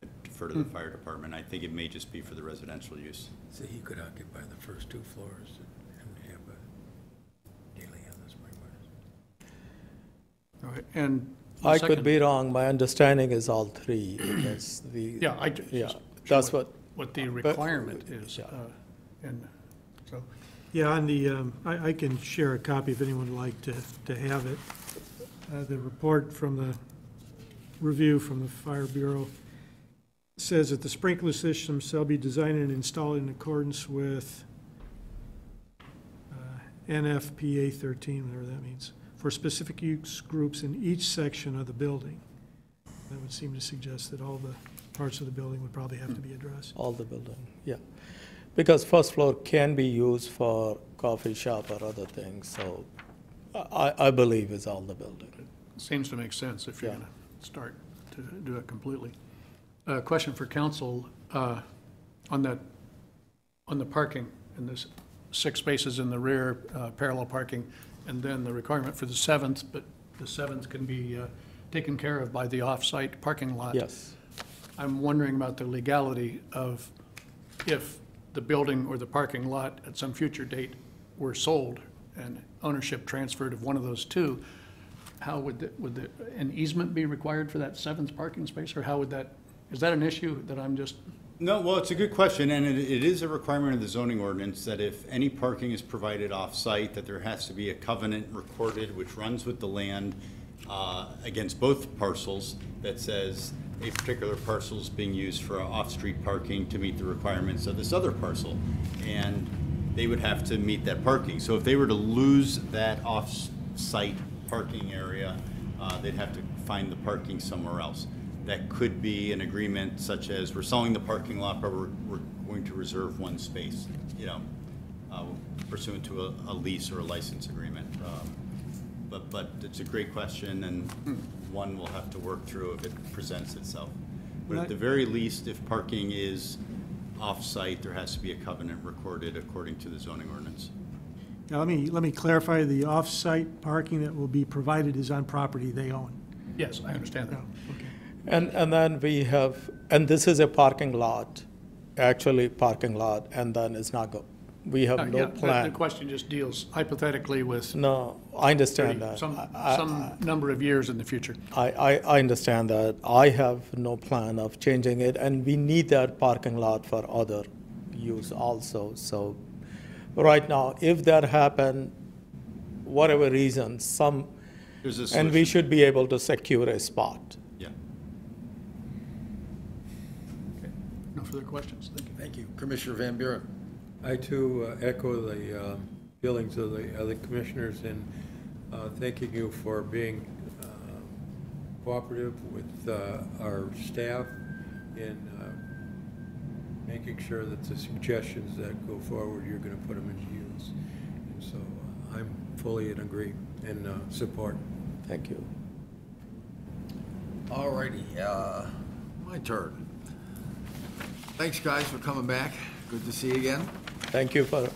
I defer to the fire department. I think it may just be for the residential use. So he could occupy the first 2 floors and have a daily on the sprinklers. All right, and the I could second- be wrong. My understanding is all 3 because the. Yeah, Yeah, just that's showing what, the requirement is. yeah. And so, Yeah, on the, I can share a copy if anyone would like to have it. The report from the review from the Fire Bureau says that the sprinkler system shall be designed and installed in accordance with NFPA 13, whatever that means, for specific use groups in each section of the building. That would seem to suggest that all the parts of the building would probably have to be addressed. all the building, yeah. Because first floor can be used for coffee shop or other things, so I believe it's all the building. seems to make sense if you're Yeah. going to start to do it completely. Question for council, on the parking, and this 6 spaces in the rear, parallel parking, and then the requirement for the 7th, but the 7th can be taken care of by the off-site parking lot. Yes, I'm wondering about the legality of if the building or the parking lot at some future date were sold and ownership transferred of one of those 2, how would an easement be required for that 7th parking space, or how would that, is that an issue that I'm just? No, well, it's a good question, and it is a requirement of the zoning ordinance that if any parking is provided off-site, that there has to be a covenant recorded which runs with the land against both parcels that says a particular parcel is being used for off-street parking to meet the requirements of this other parcel. And they would have to meet that parking. So if they were to lose that off-site parking area, they'd have to find the parking somewhere else. That could be an agreement such as, we're selling the parking lot, but we're going to reserve 1 space, you know, pursuant to a lease or a license agreement. But it's a great question, and one we'll have to work through if it presents itself. But at the very least, if parking is off-site, there has to be a covenant recorded according to the zoning ordinance. Now, let me clarify, the off-site parking that will be provided is on property they own. Yes, I understand that. Okay. and then we have, and this is a parking lot, actually parking lot, and then it's not go, we have Yeah, no the plan. question just deals hypothetically with No, I understand that. some number of years in the future. I understand that. I have no plan of changing it, and we need that parking lot for other use also. So right now, if that happen, whatever reason, There's a and we solution. should be able to secure a spot. Yeah. Okay. No further questions. Thank you. Thank you. Commissioner Van Buren. I too echo the feelings of the other commissioners in thanking you for being cooperative with our staff in making sure that the suggestions that go forward, you're going to put them into use. And so I'm fully in support. Thank you. All righty. My turn. Thanks, guys, for coming back. Good to see you again. Thank you for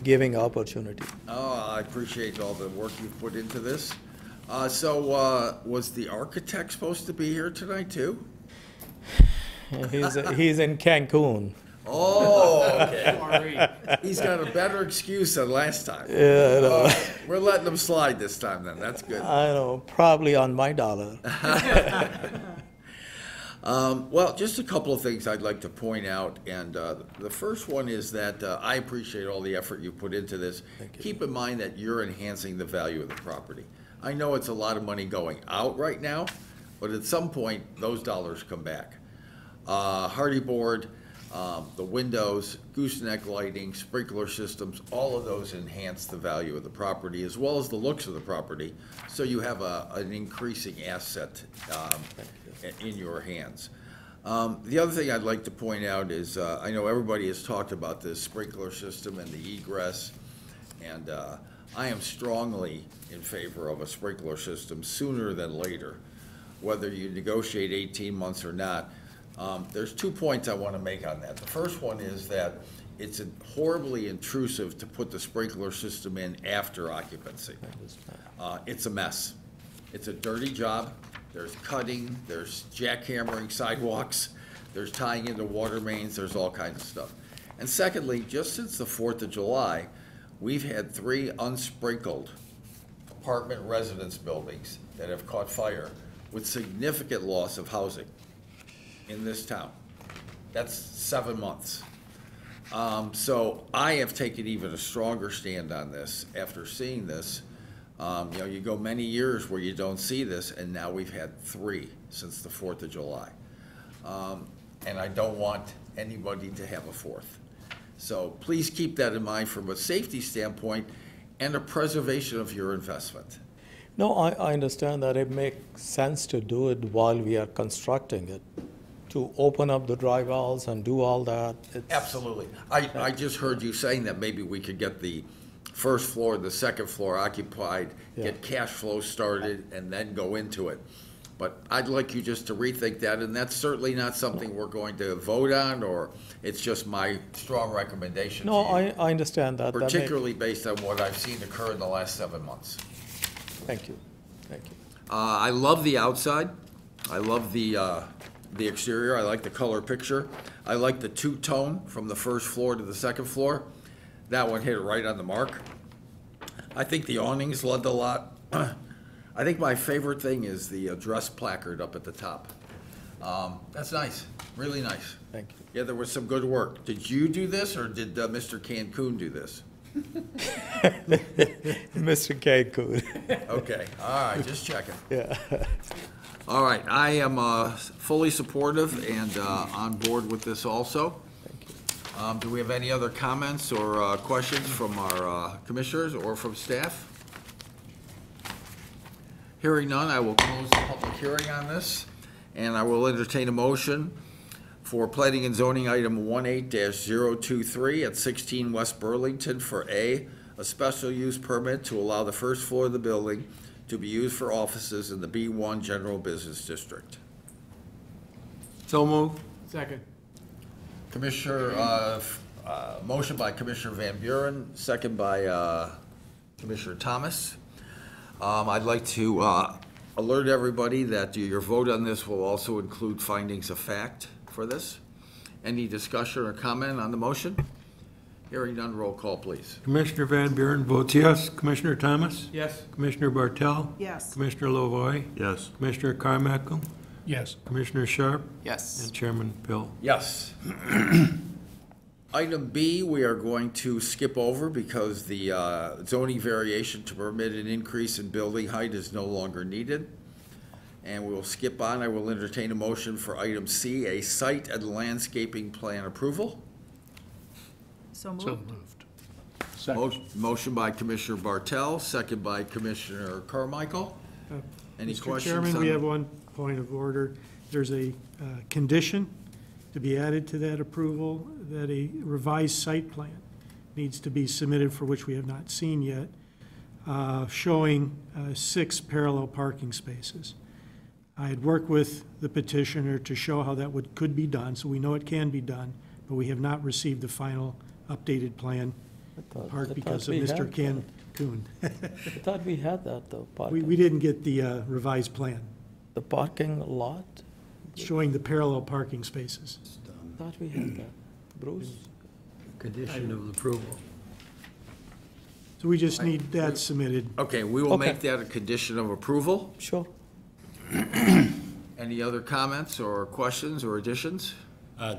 giving opportunity. Oh, I appreciate all the work you've put into this. Was the architect supposed to be here tonight, too? He's in Cancun. Oh, okay. Sorry. He's got a better excuse than last time. Yeah, I know. We're letting him slide this time, then. That's good. I know, probably on my dollar. Well, just a couple of things I'd like to point out, and the first one is that I appreciate all the effort you put into this. Keep in mind that you're enhancing the value of the property. I know it's a lot of money going out right now, but at some point, those dollars come back. Hardy board, the windows, gooseneck lighting, sprinkler systems, all of those enhance the value of the property as well as the looks of the property, so you have an increasing asset in your hands. The other thing I'd like to point out is, I know everybody has talked about this sprinkler system and the egress, and I am strongly in favor of a sprinkler system sooner than later, whether you negotiate 18 months or not. There's 2 points I want to make on that. The first one is that it's horribly intrusive to put the sprinkler system in after occupancy. It's a mess. It's a dirty job. There's cutting, there's jackhammering sidewalks, there's tying into water mains, there's all kinds of stuff. And secondly, just since the 4th of July, we've had 3 unsprinkled apartment residence buildings that have caught fire with significant loss of housing in this town. That's 7 months. So I have taken even a stronger stand on this after seeing this. You go many years where you don't see this, and now we've had 3 since the 4th of July. And I don't want anybody to have a 4th. So please keep that in mind from a safety standpoint and a preservation of your investment. No, I understand that it makes sense to do it while we are constructing it, to open up the dry wells and do all that. Absolutely. I just heard you saying that maybe we could get the first floor, the second floor occupied, get cash flow started, and then go into it. But I'd like you just to rethink that, and that's certainly not something we're going to vote on, or it's just my strong recommendation to you. No, I understand that. Particularly based on what I've seen occur in the last 7 months. Thank you. Thank you. I love the outside. I love the exterior. I like the color picture. I like the two-tone from the first floor to the second floor. That one hit it right on the mark. I think the awnings led a lot. I think my favorite thing is the address placard up at the top. That's nice, really nice. Thank you. Yeah, there was some good work. Did you do this, or did Mr. Cancun do this? Mr. Cancun. Okay, all right, just checking. Yeah. All right, I am fully supportive and on board with this also. Thank you. Do we have any other comments or questions from our commissioners or from staff? Hearing none, I will close the public hearing on this, and I will entertain a motion for planning and zoning item 18-023 at 16 West Burlington for a special use permit to allow the first floor of the building to be used for offices in the B1 General Business District. So moved. Second. Commissioner, motion by Commissioner Van Buren, second by Commissioner Thomas. I'd like to alert everybody that your vote on this will also include findings of fact for this. Any discussion or comment on the motion? Hearing none, roll call, please. Commissioner Van Buren votes yes. Commissioner Thomas? Yes. Commissioner Bartel? Yes. Commissioner Lovoy? Yes. Commissioner Carmichael? Yes. Commissioner Sharp? Yes. And Chairman Pill. Yes. Item B, we are going to skip over because the zoning variation to permit an increase in building height is no longer needed. And we will skip on. I will entertain a motion for item C, a site and landscaping plan approval. So So moved. moved. Second. Motion by Commissioner Bartel, second by Commissioner Carmichael. Any Mr. questions? Chairman, on- we have one point of order. There's a condition to be added to that approval, that a revised site plan needs to be submitted, for which we have not seen yet, showing 6 parallel parking spaces. I had worked with the petitioner to show how that could be done, so we know it can be done, but we have not received the final updated plan, in part because of Mr. Cancun. I thought we had that, though, parking. We didn't get the revised plan The parking lot? showing the parallel parking spaces. I thought we had that. Bruce? Condition of approval. So we just need that submitted. Okay, we will Okay. make that a condition of approval. Sure. Any other comments or questions or additions?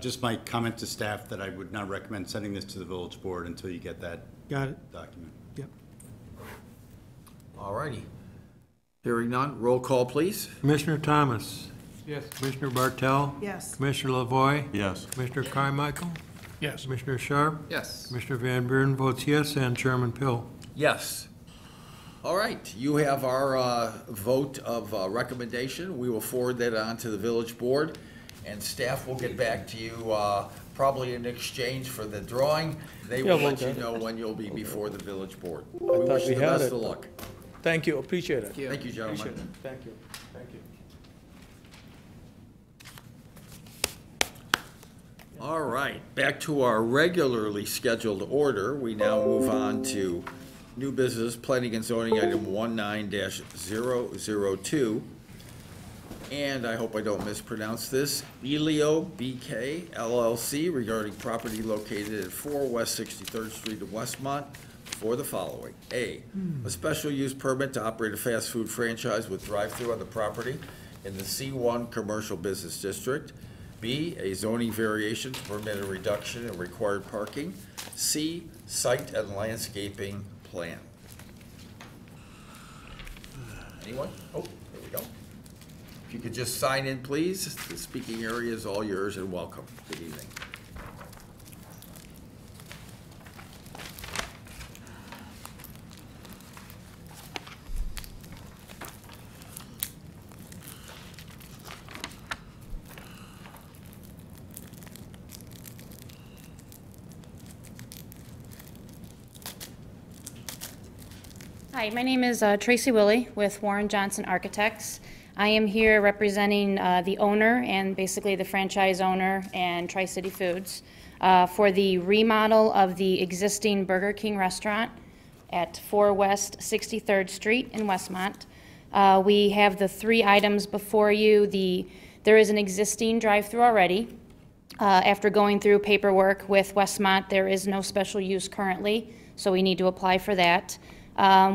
Just my comment to staff that I would not recommend sending this to the village board until you get that Got it? document. Yep. All righty. Hearing none, roll call, please. Commissioner Thomas, Yes. Commissioner Bartel, Yes. Commissioner Lavoy, Yes. Commissioner Carmichael, Yes. Commissioner Sharp, Yes. Commissioner Van Buren votes yes, and Chairman Pill. Yes. All right, you have our vote of recommendation. We will forward that on to the village board, and staff will get back to you probably in exchange for the drawing. They will Yeah, let you okay. know when you'll be before the village board. We thought wish we the had best it. of luck. Thank you, appreciate it. Thank you, gentlemen. Appreciate it. Thank you. Thank you. All right, back to our regularly scheduled order. We now move on to new business, planning and zoning item 19-002. And I hope I don't mispronounce this, Elio BK LLC regarding property located at 4 West 63rd Street in Westmont for the following. A special use permit to operate a fast food franchise with drive-through on the property in the C1 Commercial Business District. B, a zoning variation to permit a reduction in required parking. C, site and landscaping plan. Anyone? Oh, there we go. If you could just sign in, please. The speaking area is all yours, and welcome. Good evening. Hi, my name is Tracy Willie with Warren Johnson Architects. I am here representing the owner and basically the franchise owner and Tri-City Foods for the remodel of the existing Burger King restaurant at 4 West 63rd Street in Westmont. We have the three items before you. There is an existing drive-through already. After going through paperwork with Westmont, there is no special use currently, so we need to apply for that.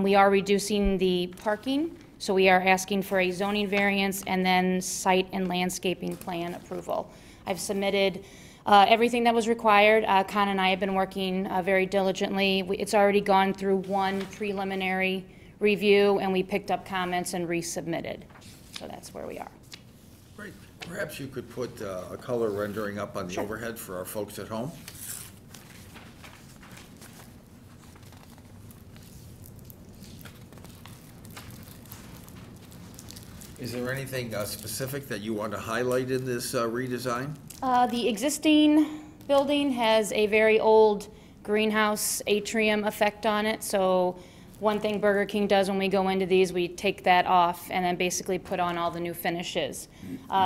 We are reducing the parking, so we are asking for a zoning variance and then site and landscaping plan approval. I've submitted everything that was required. Con and I have been working very diligently. It's already gone through one preliminary review, and we picked up comments and resubmitted. So that's where we are. Great. Perhaps you could put a color rendering up on the overhead for our folks at home. Is there anything specific that you want to highlight in this redesign? The existing building has a very old greenhouse atrium effect on it, so one thing Burger King does when we go into these, we take that off and then basically put on all the new finishes.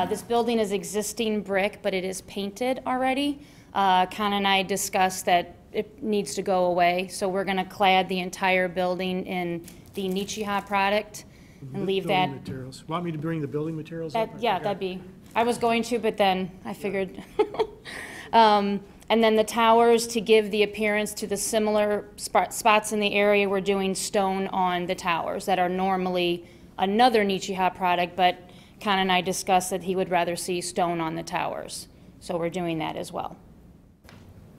This building is existing brick, but it is painted already. Con and I discussed that it needs to go away, so we're gonna clad the entire building in the Nichiha product and leave that. Building materials. Want me to bring the building materials up? Yeah, that'd be, I was going to, but then I figured. And then the towers, to give the appearance to the similar spots in the area, we're doing stone on the towers that are normally another Nichiha product, but Con and I discussed that he would rather see stone on the towers. So we're doing that as well.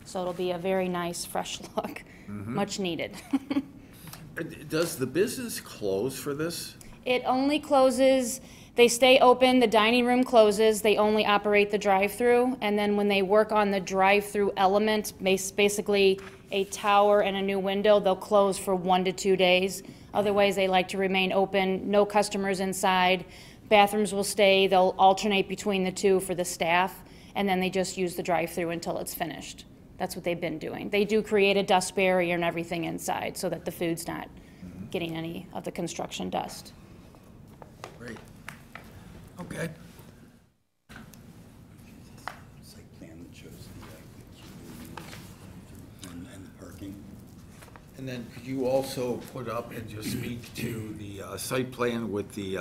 So it'll be a very nice, fresh look, much needed. Does the business close for this? It only closes, they stay open, the dining room closes, they only operate the drive-through, and then when they work on the drive-through element, basically a tower and a new window, they'll close for 1 to 2 days. Otherwise, they like to remain open, no customers inside, bathrooms will stay, they'll alternate between the two for the staff, and then they just use the drive-through until it's finished. That's what they've been doing. They do create a dust barrier and everything inside so that the food's not getting any of the construction dust. Great. Okay. Site plan that shows the and the parking. And then could you also put up and just speak to the site plan with the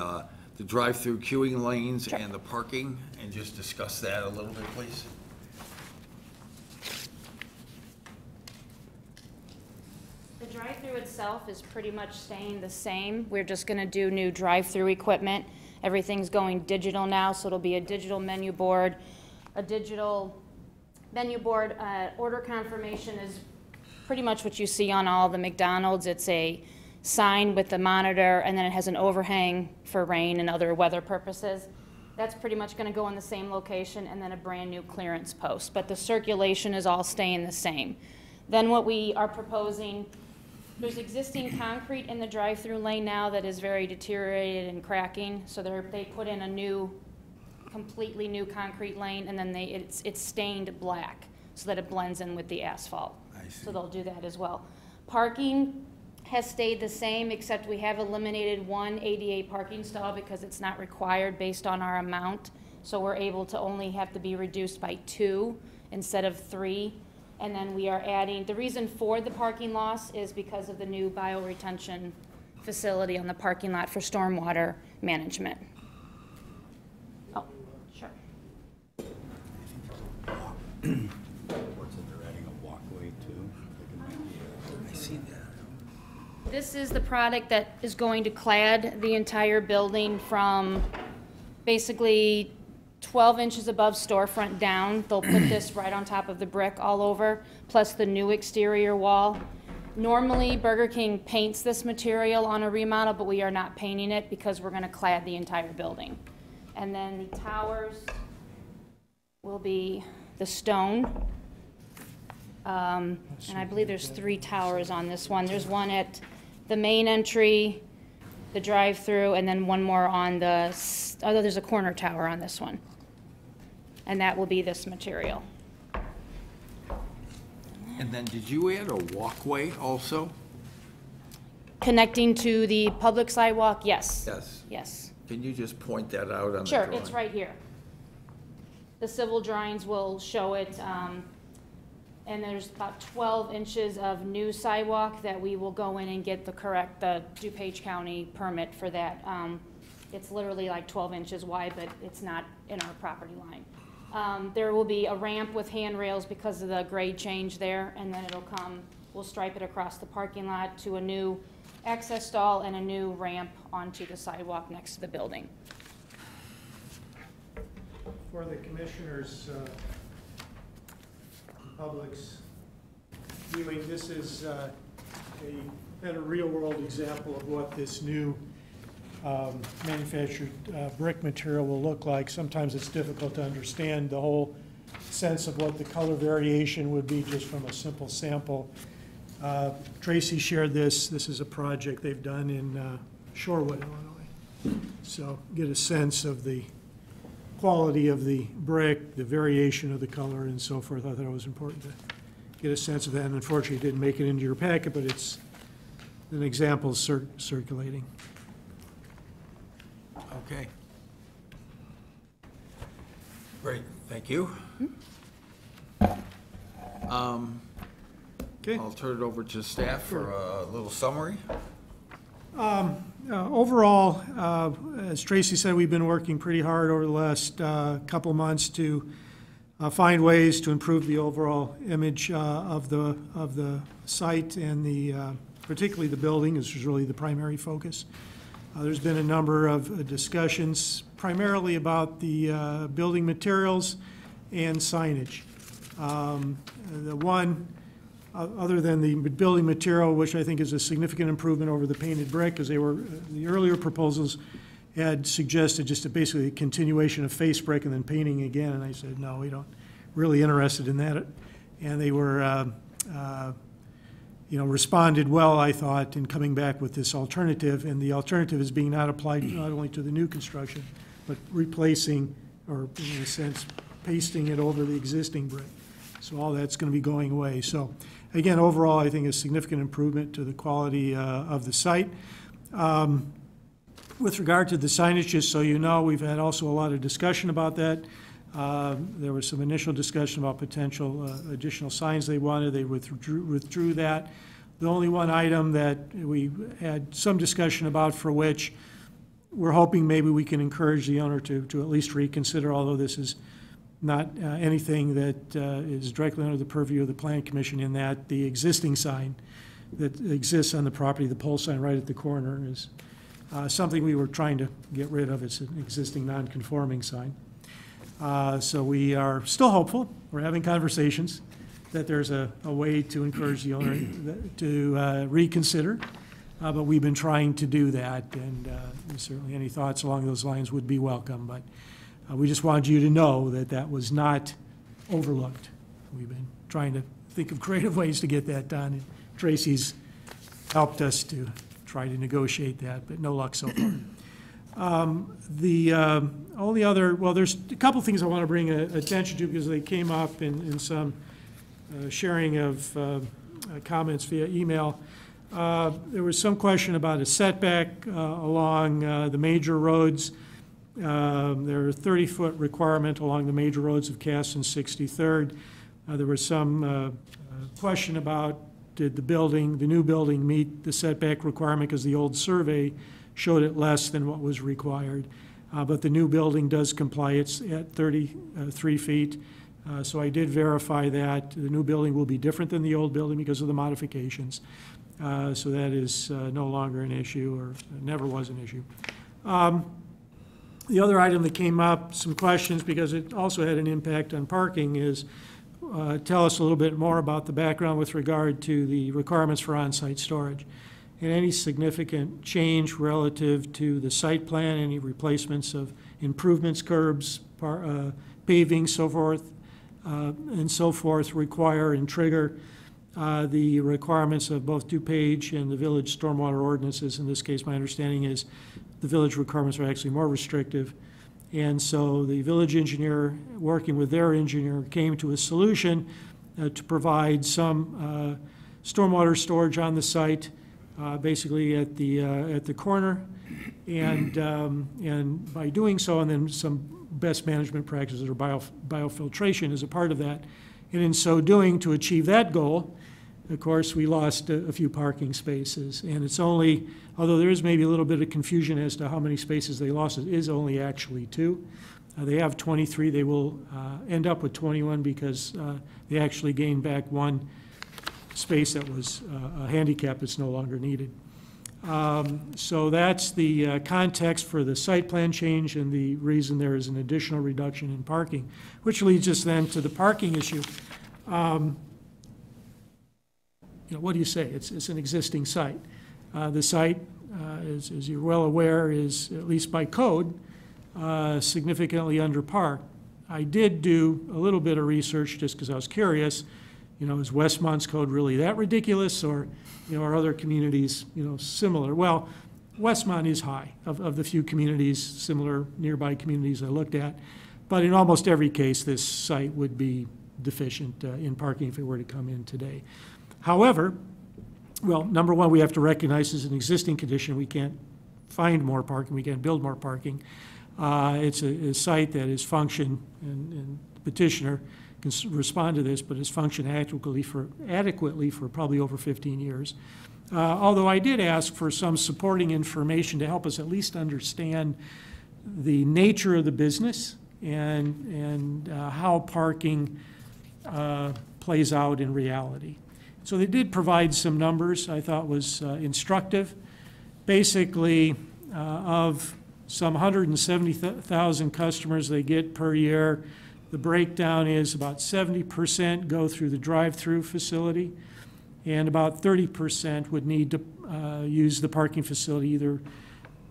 drive-through queuing lanes and the parking, and just discuss that a little bit, please? The drive-through itself is pretty much staying the same. We're just going to do new drive-through equipment. Everything's going digital now, so it'll be a digital menu board. Order confirmation is pretty much what you see on all the McDonald's. It's a sign with the monitor, and then it has an overhang for rain and other weather purposes. That's pretty much going to go in the same location, and then a brand-new clearance post. But the circulation is all staying the same. Then what we are proposing, there's existing concrete in the drive-through lane now that is very deteriorated and cracking, so they put in a completely new concrete lane, and then it's stained black so that it blends in with the asphalt. I see. So they'll do that as well. Parking has stayed the same, except we have eliminated one ADA parking stall because it's not required based on our amount. So we're able to only have to be reduced by 2 instead of 3. And then we are adding, the reason for the parking loss is because of the new bioretention facility on the parking lot for stormwater management. Oh, sure. Reports that they're adding a walkway too. I see that. This is the product that is going to clad the entire building from basically 12 inches above storefront down. They'll put this right on top of the brick all over, plus the new exterior wall. Normally, Burger King paints this material on a remodel, but we are not painting it because we're going to clad the entire building. And then the towers will be the stone. And I believe there's 3 towers on this one. There's one at the main entry, the drive-through, and then one more on the, although there's a corner tower on this one. And that will be this material. And then did you add a walkway also? Connecting to the public sidewalk, yes. Yes. Yes. Can you just point that out on the Sure, drawing? it's right here. The civil drawings will show it, and there's about 12 inches of new sidewalk that we will go in and get the DuPage County permit for that. It's literally like 12 inches wide, but it's not in our property line. There will be a ramp with handrails because of the grade change there, and then we'll stripe it across the parking lot to a new access stall and a new ramp onto the sidewalk next to the building. For the commissioners, public's viewing, this is a real-world example of what this new manufactured brick material will look like. Sometimes it's difficult to understand the whole sense of what the color variation would be just from a simple sample. Tracy shared this. This is a project they've done in Shorewood, Illinois. So get a sense of the quality of the brick, the variation of the color, and so forth. I thought it was important to get a sense of that. And unfortunately, it didn't make it into your packet, but it's an example circulating. Okay. Great, thank you. Okay. I'll turn it over to staff for a little summary. Overall, as Tracy said, we've been working pretty hard over the last couple of months to find ways to improve the overall image of the site and particularly the building, which is really the primary focus. There's been a number of discussions, primarily about the building materials and signage. The one, other than the building material, which I think is a significant improvement over the painted brick, because the earlier proposals had suggested just basically a continuation of face brick and then painting again, and I said, no, we don't really interested in that. And they were, responded well, I thought, in coming back with this alternative, and the alternative is being not applied not only to the new construction, but replacing, or in a sense, pasting it over the existing brick. So all that's going to be going away. So again, overall, I think a significant improvement to the quality of the site. With regard to the signage, just so you know, we've had also a lot of discussion about that. There was some initial discussion about potential additional signs they wanted. They withdrew that. The only one item that we had some discussion about, for which we're hoping maybe we can encourage the owner to at least reconsider, although this is not anything that is directly under the purview of the Plan Commission, in that the existing sign that exists on the property, the pole sign right at the corner, is something we were trying to get rid of. It's an existing non-conforming sign. So we are still hopeful. We're having conversations that there's a way to encourage the owner to reconsider. But we've been trying to do that, and certainly any thoughts along those lines would be welcome. But we just wanted you to know that that was not overlooked. We've been trying to think of creative ways to get that done. And Tracy's helped us to try to negotiate that, but no luck so far. The only other, well, there's a couple things I want to bring attention to because they came up in some sharing of comments via email. There was some question about a setback along the major roads. There are 30-foot requirement along the major roads of Cass and 63rd. There was some question about, did the new building meet the setback requirement, because the old survey showed it less than what was required. But the new building does comply. It's at 33 feet. So I did verify that. The new building will be different than the old building because of the modifications. So that is no longer an issue, or never was an issue. The other item that came up, some questions, because it also had an impact on parking, is tell us a little bit more about the background with regard to the requirements for on-site storage. And any significant change relative to the site plan, any replacements of improvements, curbs, paving, so forth, and so forth, require and trigger the requirements of both DuPage and the village stormwater ordinances. In this case, my understanding is the village requirements are actually more restrictive. And so the village engineer, working with their engineer, came to a solution to provide some stormwater storage on the site, basically at the corner, and by doing so, and then some best management practices or biofiltration as a part of that. And in so doing, to achieve that goal, of course, we lost a few parking spaces. And it's only, although there is maybe a little bit of confusion as to how many spaces they lost, it is only actually 2. They have 23. They will end up with 21 because they actually gained back 1 space that was a handicap that's no longer needed. So that's the context for the site plan change and the reason there is an additional reduction in parking, which leads us then to the parking issue. What do you say? It's an existing site. The site, as you're well aware, is, at least by code, significantly underparked. I did do a little bit of research just because I was curious. Is Westmont's code really that ridiculous, or, are other communities, similar? Well, Westmont is high of the few communities, similar nearby communities I looked at. But in almost every case, this site would be deficient in parking if it were to come in today. However, well, number one, we have to recognize as an existing condition, we can't find more parking, we can't build more parking. It's a site that is functioned, and the petitioner can respond to this, but has functioned adequately for probably over 15 years. Although I did ask for some supporting information to help us at least understand the nature of the business and how parking plays out in reality. So they did provide some numbers I thought was instructive. Basically, of some 170,000 customers they get per year, the breakdown is about 70% go through the drive-through facility, and about 30% would need to use the parking facility, either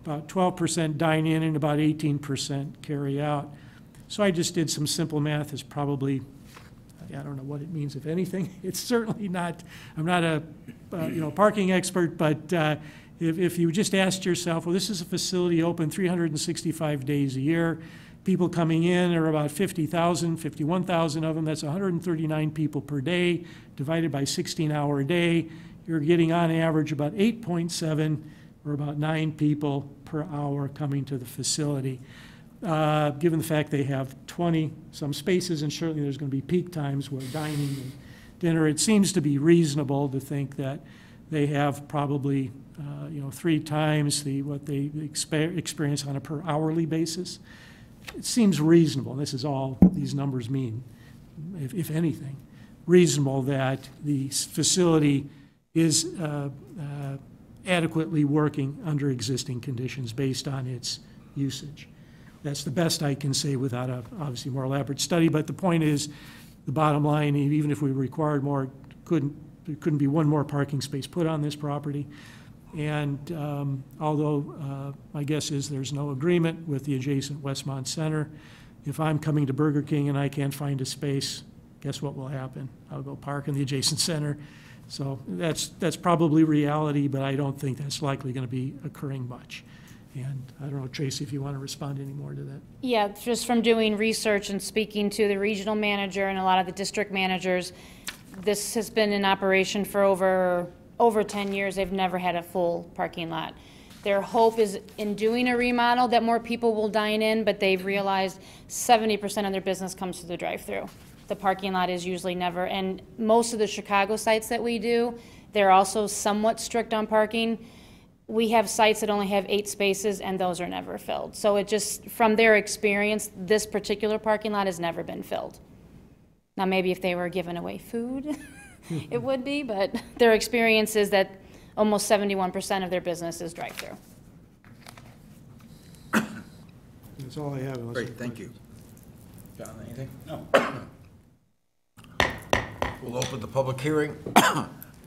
about 12% dine in and about 18% carry out. So I just did some simple math. It's probably, I don't know what it means, if anything. It's certainly not, I'm not a parking expert, but if you just asked yourself, well, this is a facility open 365 days a year. People coming in are about 50,000, 51,000 of them. That's 139 people per day, divided by 16-hour a day. You're getting on average about 8.7 or about 9 people per hour coming to the facility. Given the fact they have 20-some spaces, and certainly there's going to be peak times where dining and dinner, it seems to be reasonable to think that they have probably, 3 times what they experience on a per hourly basis. It seems reasonable, and this is all these numbers mean, if anything, reasonable that the facility is adequately working under existing conditions based on its usage. That's the best I can say without a obviously more elaborate study, but the point is, the bottom line, even if we required more, there couldn't be one more parking space put on this property. And although my guess is there's no agreement with the adjacent Westmont Center, if I'm coming to Burger King and I can't find a space, guess what will happen? I'll go park in the adjacent center. So that's probably reality, but I don't think that's likely going to be occurring much. And I don't know, Tracy, if you want to respond any more to that. Yeah, just from doing research and speaking to the regional manager and a lot of the district managers, this has been in operation for over 10 years. They've never had a full parking lot. Their hope is in doing a remodel that more people will dine in, but they've realized 70% of their business comes through the drive-through. The parking lot is usually never, and most of the Chicago sites that we do, they're also somewhat strict on parking. We have sites that only have 8 spaces, and those are never filled. So it just, from their experience, this particular parking lot has never been filled. Now, maybe if they were giving away food, it would be, but their experience is that almost 71% of their business is drive-through. That's all I have. Great, thank you. John, anything? No. We'll open the public hearing.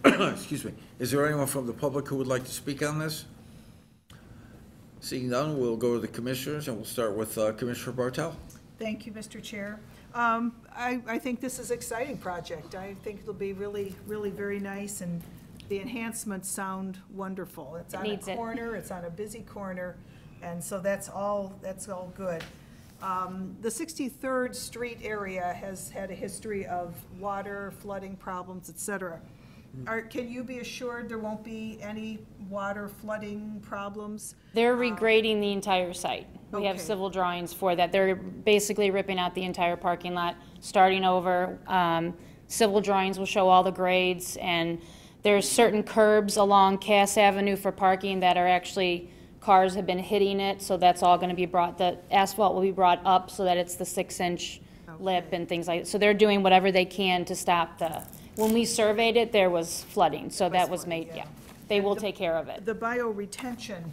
Excuse me. Is there anyone from the public who would like to speak on this? Seeing none, we'll go to the commissioners, and we'll start with Commissioner Bartel. Thank you, Mr. Chair. I think this is an exciting project. I think it'll be really, really very nice, and the enhancements sound wonderful. It's on a corner, it's on a busy corner, and so that's all good. The 63rd Street area has had a history of water, flooding problems, et cetera. Can you be assured there won't be any water flooding problems? They're regrading the entire site. We have civil drawings for that. They're basically ripping out the entire parking lot, starting over. Civil drawings will show all the grades, and there's certain curbs along Cass Avenue for parking that are actually, cars have been hitting it, so that's all going to be brought, the asphalt will be brought up so that it's the 6-inch lip and things like that. So they're doing whatever they can to stop the, when we surveyed it, there was flooding, so that was made, yeah. They will take care of it. The bioretention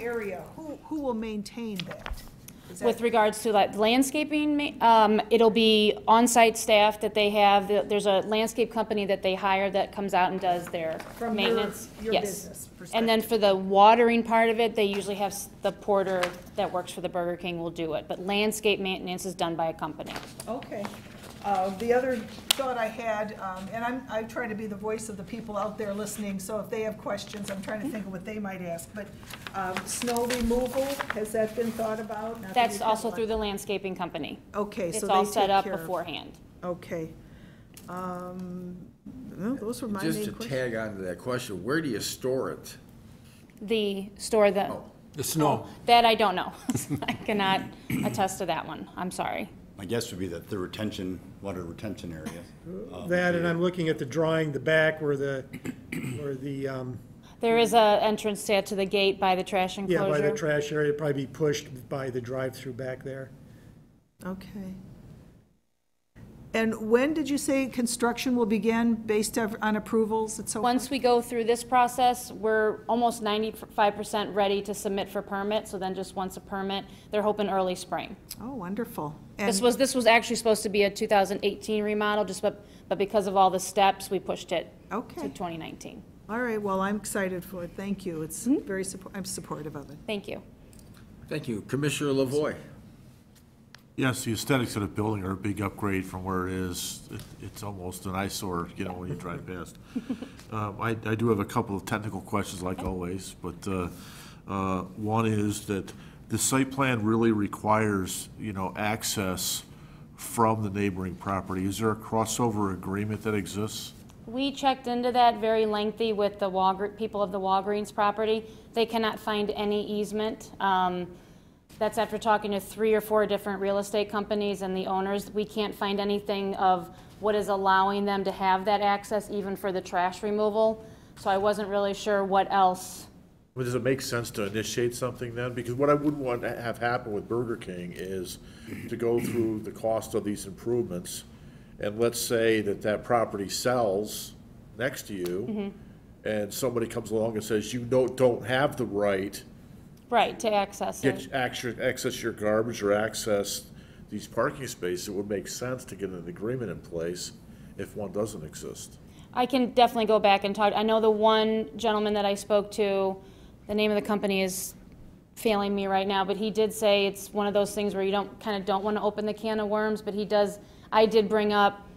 area, who will maintain that? With regards to like landscaping, it'll be on-site staff that they have. There's a landscape company that they hire that comes out and does their maintenance. Your business perspective. And then for the watering part of it, they usually have the porter that works for the Burger King will do it. But landscape maintenance is done by a company. Okay. The other thought I had, and I'm trying to be the voice of the people out there listening, so if they have questions, I'm trying to think of what they might ask. But snow removal, has that been thought about? That's also through the landscaping company. Okay, so it's all set up care beforehand. Okay. Well, those were my main questions. Just to tag on to that question, where do you store it? The store that. Oh. The snow. That I don't know. I cannot attest to that one. I'm sorry. My guess would be that the water retention area. That, and I'm looking at the drawing, the back where the, there is a entrance to the gate by the trash enclosure. yeah, by the trash area, probably be pushed by the drive-through back there. Okay. And when did you say construction will begin based on approvals and so forth? Once we go through this process, we're almost 95% ready to submit for permit, so then just once a permit, they're hoping early spring. Oh, wonderful. This was actually supposed to be a 2018 remodel, but because of all the steps, we pushed it to 2019. All right, well, I'm excited for it. Thank you. It's very I'm supportive of it. Thank you. Thank you. Commissioner Lavoy. Yes, the aesthetics of the building are a big upgrade from where it is. It's almost an eyesore, when you drive past. I do have a couple of technical questions, like always, but one is that the site plan really requires, access from the neighboring property. Is there a crossover agreement that exists? We checked into that very lengthy with the people of the Walgreens property. They cannot find any easement. That's after talking to 3 or 4 different real estate companies and the owners. We can't find anything of what is allowing them to have that access, even for the trash removal. So I wasn't really sure what else. Well, does it make sense to initiate something then? Because what I wouldn't want to have happen with Burger King is to go through the cost of these improvements, and let's say that property sells next to you, and somebody comes along and says, you don't have the right To access it. access your garbage or access these parking spaces. It would make sense to get an agreement in place if one doesn't exist. I can definitely go back and talk. I know the one gentleman that I spoke to, the name of the company is failing me right now, but he did say it's one of those things where you don't want to open the can of worms, but I did bring up,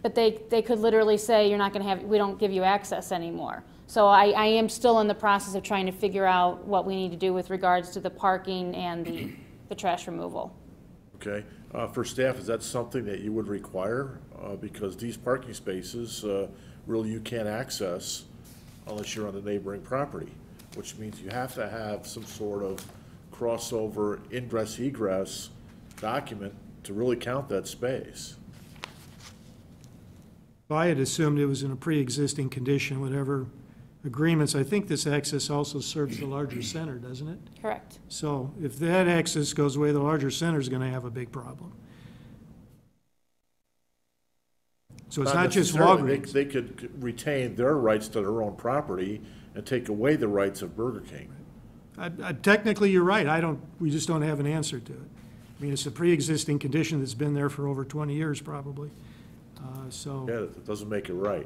but they could literally say, you're not going to have, we don't give you access anymore. So I am still in the process of trying to figure out what we need to do with regards to the parking and the trash removal. Okay. For staff, is that something that you would require? Because these parking spaces, really you can't access unless you're on the neighboring property, which means you have to have some sort of crossover ingress egress document to really count that space. I had assumed it was in a pre-existing condition, whatever agreements. I think this access also serves the larger center, doesn't it? Correct. So if that access goes away, the larger center is going to have a big problem. So it's not just necessarily. Walgreens. They could retain their rights to their own property and take away the rights of Burger King. Technically, you're right. We just don't have an answer to it. I mean, it's a pre-existing condition that's been there for over 20 years, probably. So Yeah, it doesn't make it right.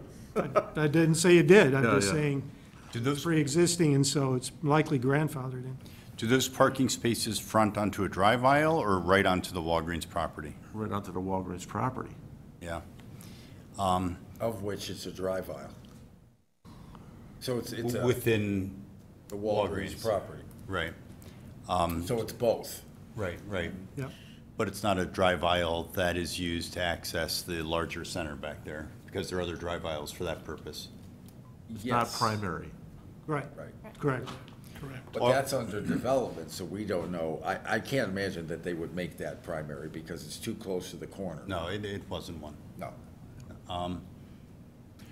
I didn't say it did. I'm Yeah, just yeah. saying Do it's those, pre-existing, and so it's likely grandfathered in. do those parking spaces front onto a drive aisle or right onto the Walgreens property? Right onto the Walgreens property. Yeah. Of which it's a drive aisle. So it's Within the Walgreens Walgreens. property. Right, So it's both. right. Yep. But it's not a drive aisle that is used to access the larger center back there, because there are other drive aisles for that purpose. It's not primary. Right. Right. Correct. But that's under development, so we don't know. I can't imagine that they would make that primary because it's too close to the corner. No, it wasn't one. No.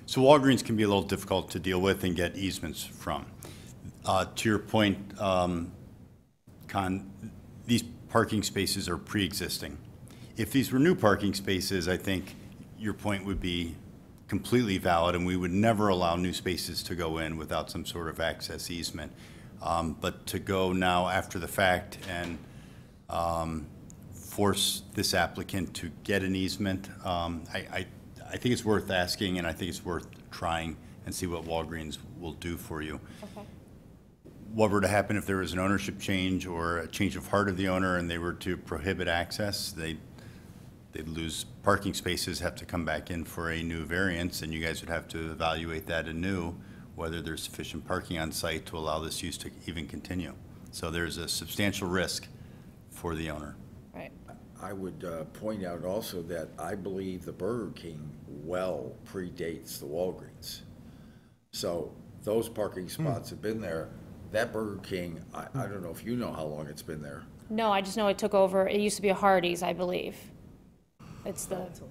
So Walgreens can be a little difficult to deal with and get easements from. To your point, Con, these parking spaces are pre-existing. If these were new parking spaces, I think your point would be completely valid, and we would never allow new spaces to go in without some sort of access easement. But to go now after the fact and force this applicant to get an easement, I think it's worth asking, and I think it's worth trying and see what Walgreens will do for you. Okay. What were to happen if there was an ownership change or a change of heart of the owner and they were to prohibit access? They'd lose parking spaces, have to come back in for a new variance, and you guys would have to evaluate that anew, whether there's sufficient parking on site to allow this use to even continue. So there's a substantial risk for the owner. Right. I would point out also that I believe the Burger King well predates the Walgreens. So those parking spots have been there. That Burger King, I don't know if you know how long it's been there. No, I just know it took over, it used to be a Hardee's, I believe.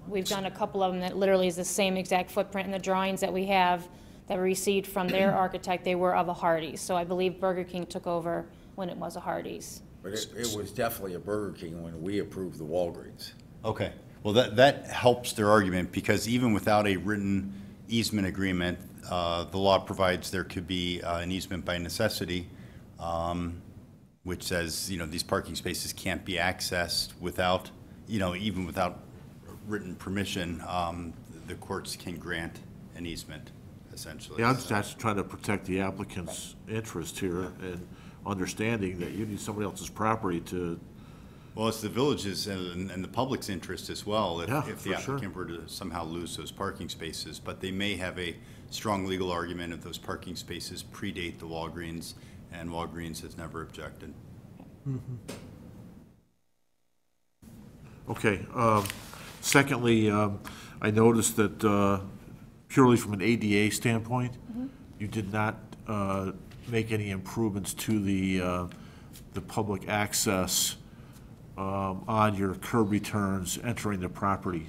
We've done a couple of them that literally is the same exact footprint in the drawings that we have that were received from their architect, they were of a Hardee's. So I believe Burger King took over when it was a Hardee's. But it was definitely a Burger King when we approved the Walgreens. Okay. Well, that helps their argument, because even without a written easement agreement, the law provides there could be an easement by necessity, which says, these parking spaces can't be accessed without, even without written permission, the courts can grant an easement, essentially. Yeah, I'm just trying to protect the applicant's interest here and understanding that you need somebody else's property to. Well, it's the village's and the public's interest as well, if the for sure. applicant were to somehow lose those parking spaces. But they may have a strong legal argument if those parking spaces predate the Walgreens, and Walgreens has never objected. Okay. Secondly, I noticed that purely from an ADA standpoint. You did not make any improvements to the public access on your curb returns entering the property.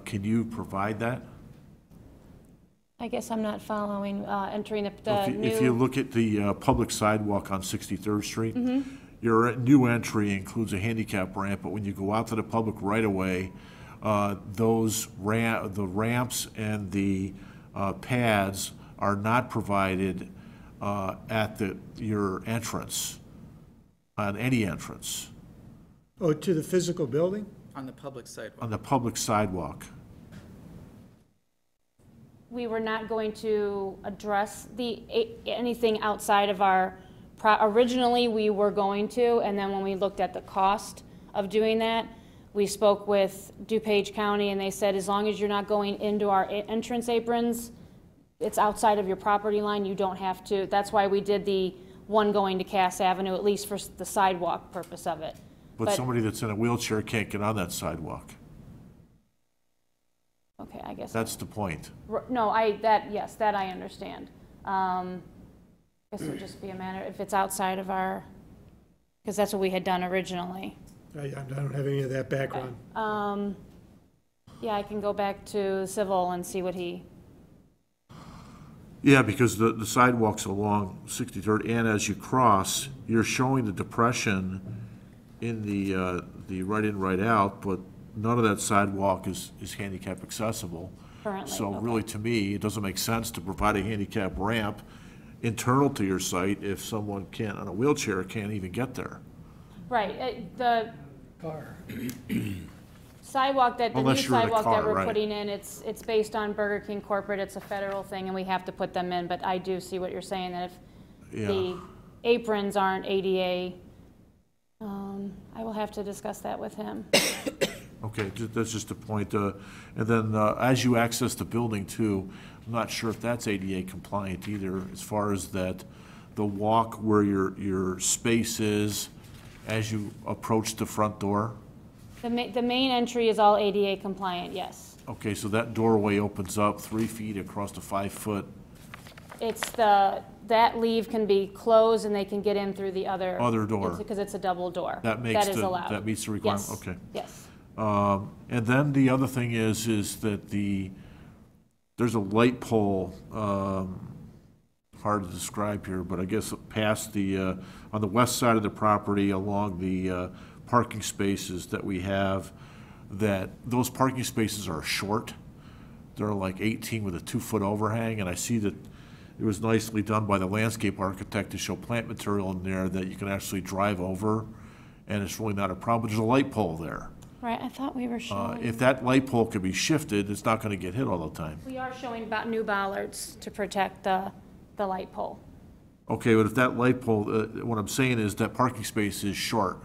Can you provide that? I guess I'm not following, entering the If you new, look at the public sidewalk on 63rd Street, your new entry includes a handicap ramp, but when you go out to the public right-of-way, the ramps and the pads are not provided at your entrance, on any entrance, Oh, to the physical building? On the public sidewalk. on the public sidewalk. we were not going to address anything outside of our, originally we were going to, and then when we looked at the cost of doing that, we spoke with DuPage County and they said, as long as you're not going into our entrance aprons, it's outside of your property line, you don't have to. That's why we did the one going to Cass Avenue, at least for the sidewalk purpose of it. But somebody that's in a wheelchair can't get on that sidewalk. Okay, I guess. That's the point. No, yes, that I understand. I guess it would just be a matter, if it's outside of our, because that's what we had done originally. I don't have any of that background. Yeah, I can go back to civil and see what he, Yeah, because the sidewalk's along 63rd, and as you cross, you're showing the depression in the right-in, right-out, but none of that sidewalk is handicap accessible. currently. So okay. really, to me, it doesn't make sense to provide a handicap ramp internal to your site if someone can't, on a wheelchair, can't even get there. Right, the Car. sidewalk that, the new Unless you're in a sidewalk that car, we're right. putting in, it's based on Burger King corporate, it's a federal thing, and we have to put them in, but I do see what you're saying, that if Yeah. the aprons aren't ADA, I will have to discuss that with him. Okay, that's just a point. And then as you access the building too, I'm not sure if that's ADA compliant either, as far as that, the walk where your space is as you approach the front door. The main entry is all ADA compliant, yes. Okay, so that doorway opens up 3 feet across the 5 foot. It's that leave can be closed and they can get in through the other. Other door. Because it's a double door. That makes That is allowed. that meets the requirement? Yes. Okay. Yes. And then the other thing is that there's a light pole, hard to describe here, but I guess past on the west side of the property along the parking spaces that we have, that those parking spaces are short. They're like 18 with a 2-foot overhang, and I see that it was nicely done by the landscape architect to show plant material in there that you can actually drive over, and it's really not a problem. There's a light pole there. Right, I thought we were showing. If that light pole could be shifted, it's not going to get hit all the time. We are showing about new bollards to protect the light pole. Okay, but if that light pole, what I'm saying is that parking space is short.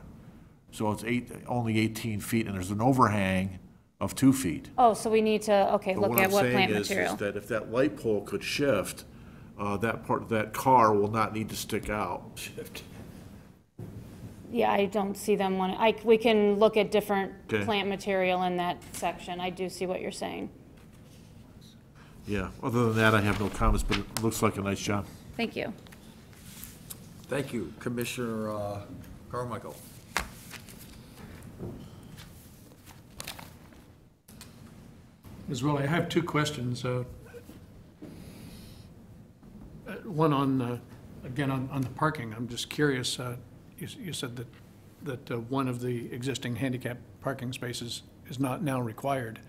So it's only 18 feet, and there's an overhang of 2 feet. Oh, so we need to, okay, But look at what plant I'm saying material. is that if that light pole could shift, that car will not need to stick out. Yeah, I don't see them wanting, we can look at different Okay. plant material in that section. I do see what you're saying. Yeah, other than that, I have no comments, but it looks like a nice job. Thank you. Thank you, Commissioner Carmichael. Ms. Willie, I have 2 questions. One on, again, on the parking. I'm just curious, you said that one of the existing handicap parking spaces is not now required.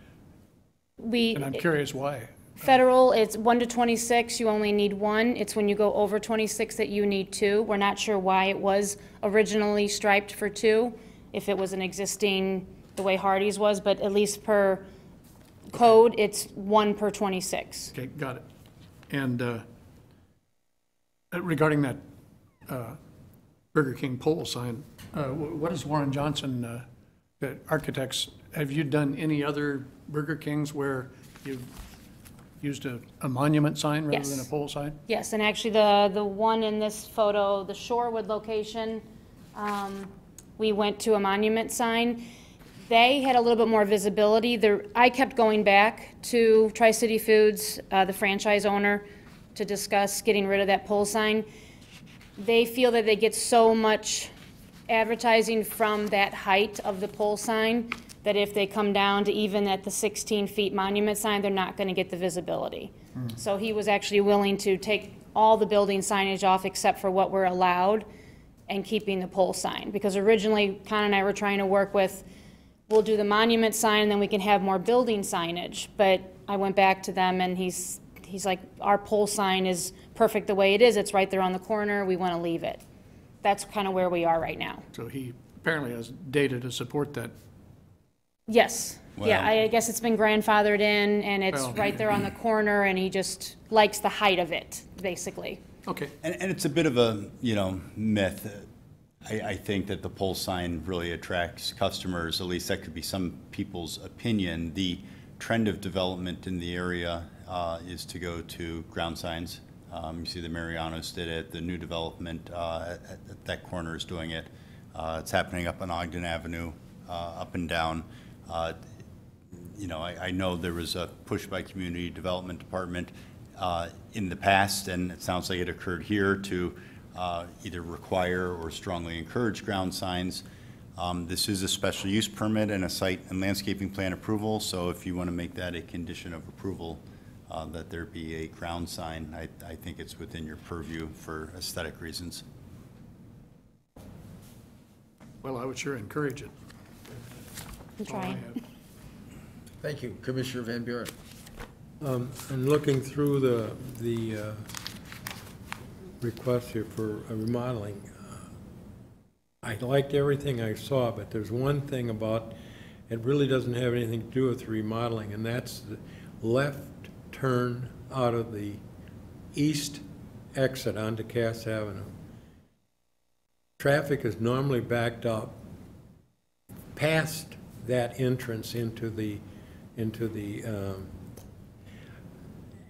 And I'm curious why. Federal, it's 1 to 26, you only need 1. It's when you go over 26 that you need 2. We're not sure why it was originally striped for 2, if it was an existing, the way Hardee's was, but at least per code, it's 1 per 26. Okay, got it. And regarding that Burger King pole sign, what is Warren Johnson, the architects, have you done any other Burger Kings where you've used a monument sign rather than a Yes. pole sign? Yes, and actually the one in this photo, the Shorewood location, we went to a monument sign. They had a little bit more visibility. I kept going back to Tri-City Foods, the franchise owner, to discuss getting rid of that pole sign. They feel that they get so much advertising from that height of the pole sign that if they come down to even at the 16 feet monument sign, they're not going to get the visibility. So he was actually willing to take all the building signage off except for what we're allowed and keeping the pole sign. Because originally, Con and I were trying to work with, we'll do the monument sign and then we can have more building signage. But I went back to them and he's like, our pole sign is perfect the way it is. It's right there on the corner. We want to leave it. That's kind of where we are right now. So he apparently has data to support that. Yes. Yeah, I guess it's been grandfathered in, and it's Well- right there on the corner, and he just likes the height of it, basically. Okay. And it's a bit of a, myth. I think that the pole sign really attracts customers, at least that could be some people's opinion. The trend of development in the area is to go to ground signs. You see the Marianos did it, the new development at that corner is doing it. It's happening up on Ogden Avenue, up and down. I know there was a push by Community Development Department in the past, and it sounds like it occurred here to either require or strongly encourage ground signs. This is a special use permit and a site and landscaping plan approval, so if you want to make that a condition of approval, that there be a ground sign, I think it's within your purview for aesthetic reasons. Well, I would sure encourage it. I'm trying. Thank you. Commissioner Van Buren. And looking through the request here for remodeling, I liked everything I saw, but there's one thing about, it really doesn't have anything to do with remodeling, and that's the left turn out of the east exit onto Cass Avenue. Traffic is normally backed up past that entrance into the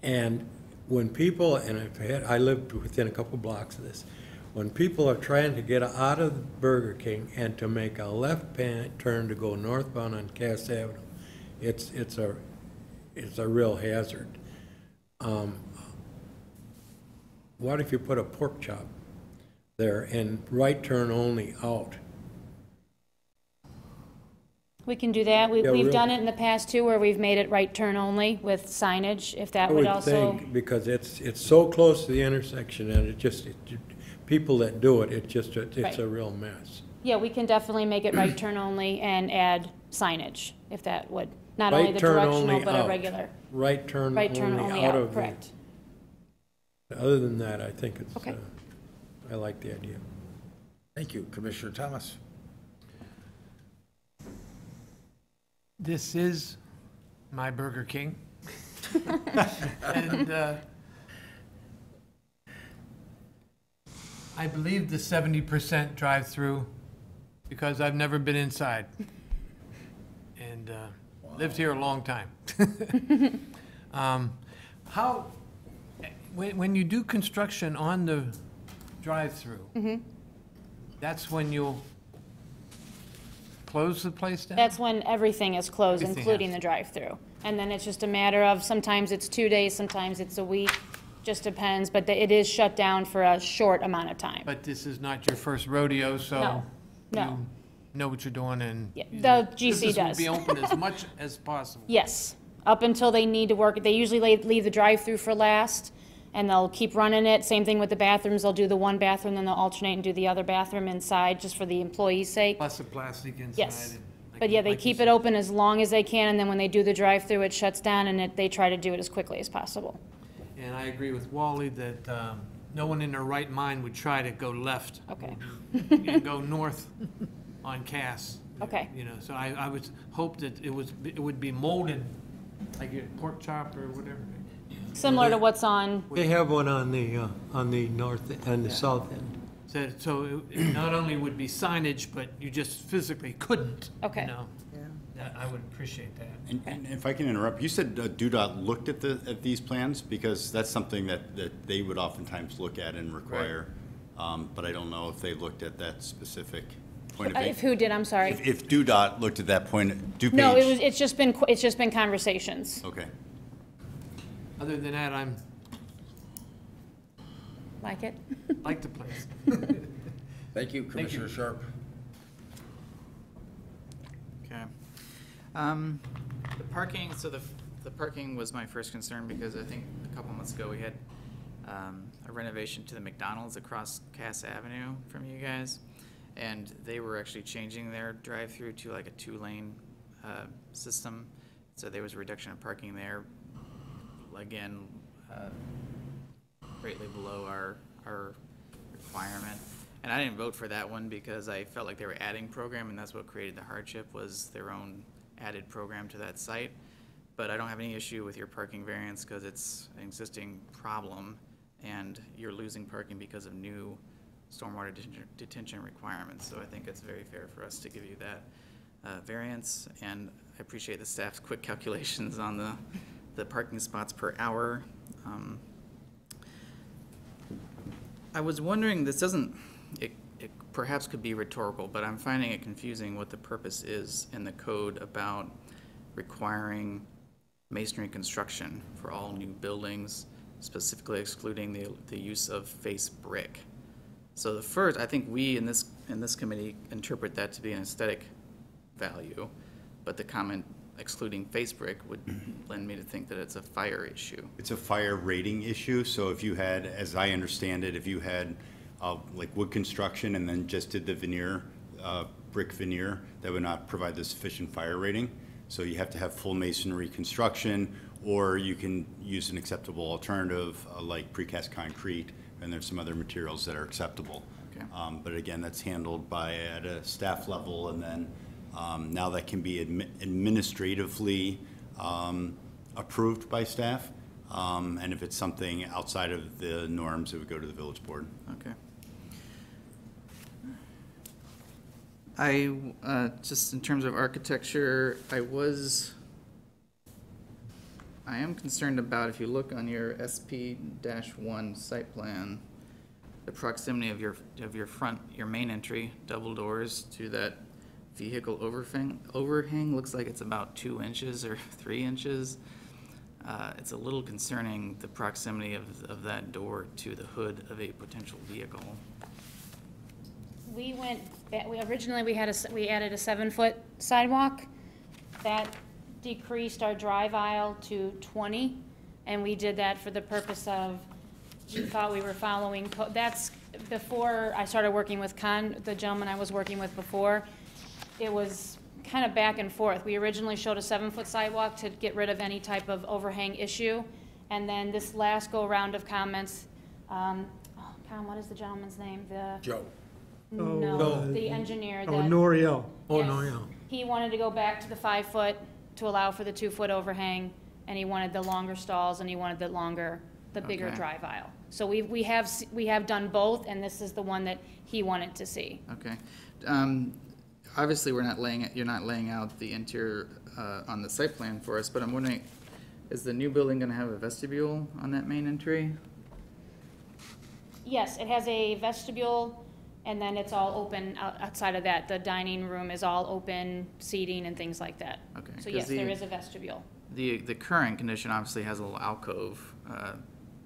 and when people, and I lived within a couple blocks of this, when people are trying to get out of Burger King and to make a left turn to go northbound on Cass Avenue, it's a real hazard. What if you put a pork chop there and right turn only out? We can do that. Yeah, We've real- done it in the past, too, where we've made it right turn only with signage, if that would also. Think, because it's so close to the intersection, and people that do it, it's Right. a real mess. Yeah, we can definitely make it right turn only and add signage, if that would, not only Right the turn directional, only but a out. regular. Right turn Right turn only only out out, of the. correct. Other than that, I think it's, Okay. I like the idea. Thank you. Commissioner Thomas. This is my Burger King. And I believe the 70% drive-through because I've never been inside. And lived here a long time. When you do construction on the drive-through, that's when you'll close the place down? That's when everything is closed, Everything including has- the drive-through. And then it's just a matter of, sometimes it's 2 days, sometimes it's a week, just depends, but it is shut down for a short amount of time. But this is not your first rodeo, so No, no. you know what you're doing, and Yeah, the GC this will does. be open as much as possible. Yes, up until they need to work, they usually leave the drive-through for last, and they'll keep running it. Same thing with the bathrooms, they'll do the one bathroom, then they'll alternate and do the other bathroom inside, just for the employees' sake. Plus the plastic inside. Yes, and like- but yeah, they like you keep said. it open as long as they can, and then when they do the drive-through, it shuts down, and they try to do it as quickly as possible. And I agree with Wally that no one in their right mind would try to go left. Okay. And go north on Cass. Okay. You know, so I would hope that it would be molded, like a pork chop or whatever. Similar to what's on, They have one on the north and the south end. So it not only would be signage, but you just physically couldn't. Okay. You know? I would appreciate that. And if I can interrupt, you said DUDOT looked at these plans, because that's something that they would oftentimes look at and require. But I don't know if they looked at that specific point of If who did, I'm sorry. If DoDOT looked at that point, DuPage. No, it's just been conversations. Okay. Other than that, I'm, Like it? like the place. Thank you, Commissioner Sharp. Okay. The parking, so the parking was my first concern because I think a couple months ago we had a renovation to the McDonald's across Cass Avenue from you guys. And they were actually changing their drive-through to like a 2-lane system. So there was a reduction of parking there. Again, greatly below our requirement. And I didn't vote for that one because I felt like they were adding program, and that's what created the hardship, was their own added program to that site. But I don't have any issue with your parking variance because it's an existing problem, and you're losing parking because of new stormwater detention requirements. So I think it's very fair for us to give you that variance, and I appreciate the staff's quick calculations on the parking spots per hour. I was wondering, this doesn't, it perhaps could be rhetorical, but I'm finding it confusing what the purpose is in the code about requiring masonry construction for all new buildings, specifically excluding the use of face brick. So the first, I think we in this committee interpret that to be an aesthetic value, but the comment excluding face brick would lend me to think that it's a fire issue. It's a fire rating issue, so if you had, as I understand it, if you had like wood construction and then just did the veneer, brick veneer, that would not provide the sufficient fire rating. So you have to have full masonry construction, or you can use an acceptable alternative like precast concrete, and there's some other materials that are acceptable. Okay. But again, that's handled at a staff level, and then now that can be administratively approved by staff. And if it's something outside of the norms, it would go to the village board. Okay. I, just in terms of architecture, I am concerned about, if you look on your SP-1 site plan, the proximity of your front, your main entry, double doors, to that vehicle overhang looks like it's about 2 inches or 3 inches. It's a little concerning, the proximity of that door to the hood of a potential vehicle. We originally we added a 7-foot sidewalk. That decreased our drive aisle to 20, and we did that for the purpose of, we thought we were following, that's before I started working with the gentleman I was working with before. It was kind of back and forth. We originally showed a 7-foot sidewalk to get rid of any type of overhang issue, and then this last go-round of comments, Con, what is the gentleman's name? Joe. No, the engineer. Noriel. Oh, Yes. no, yeah. He wanted to go back to the 5-foot to allow for the 2-foot overhang, and he wanted the longer stalls, and he wanted the bigger Okay. drive aisle. So we have done both, and this is the one that he wanted to see. Okay. Obviously, you're not laying out the interior on the site plan for us, but I'm wondering, is the new building gonna have a vestibule on that main entry? Yes, it has a vestibule, and then it's all open outside of that. The dining room is all open seating and things like that. Okay, So 'cause yes, there is a vestibule. The current condition obviously has a little alcove.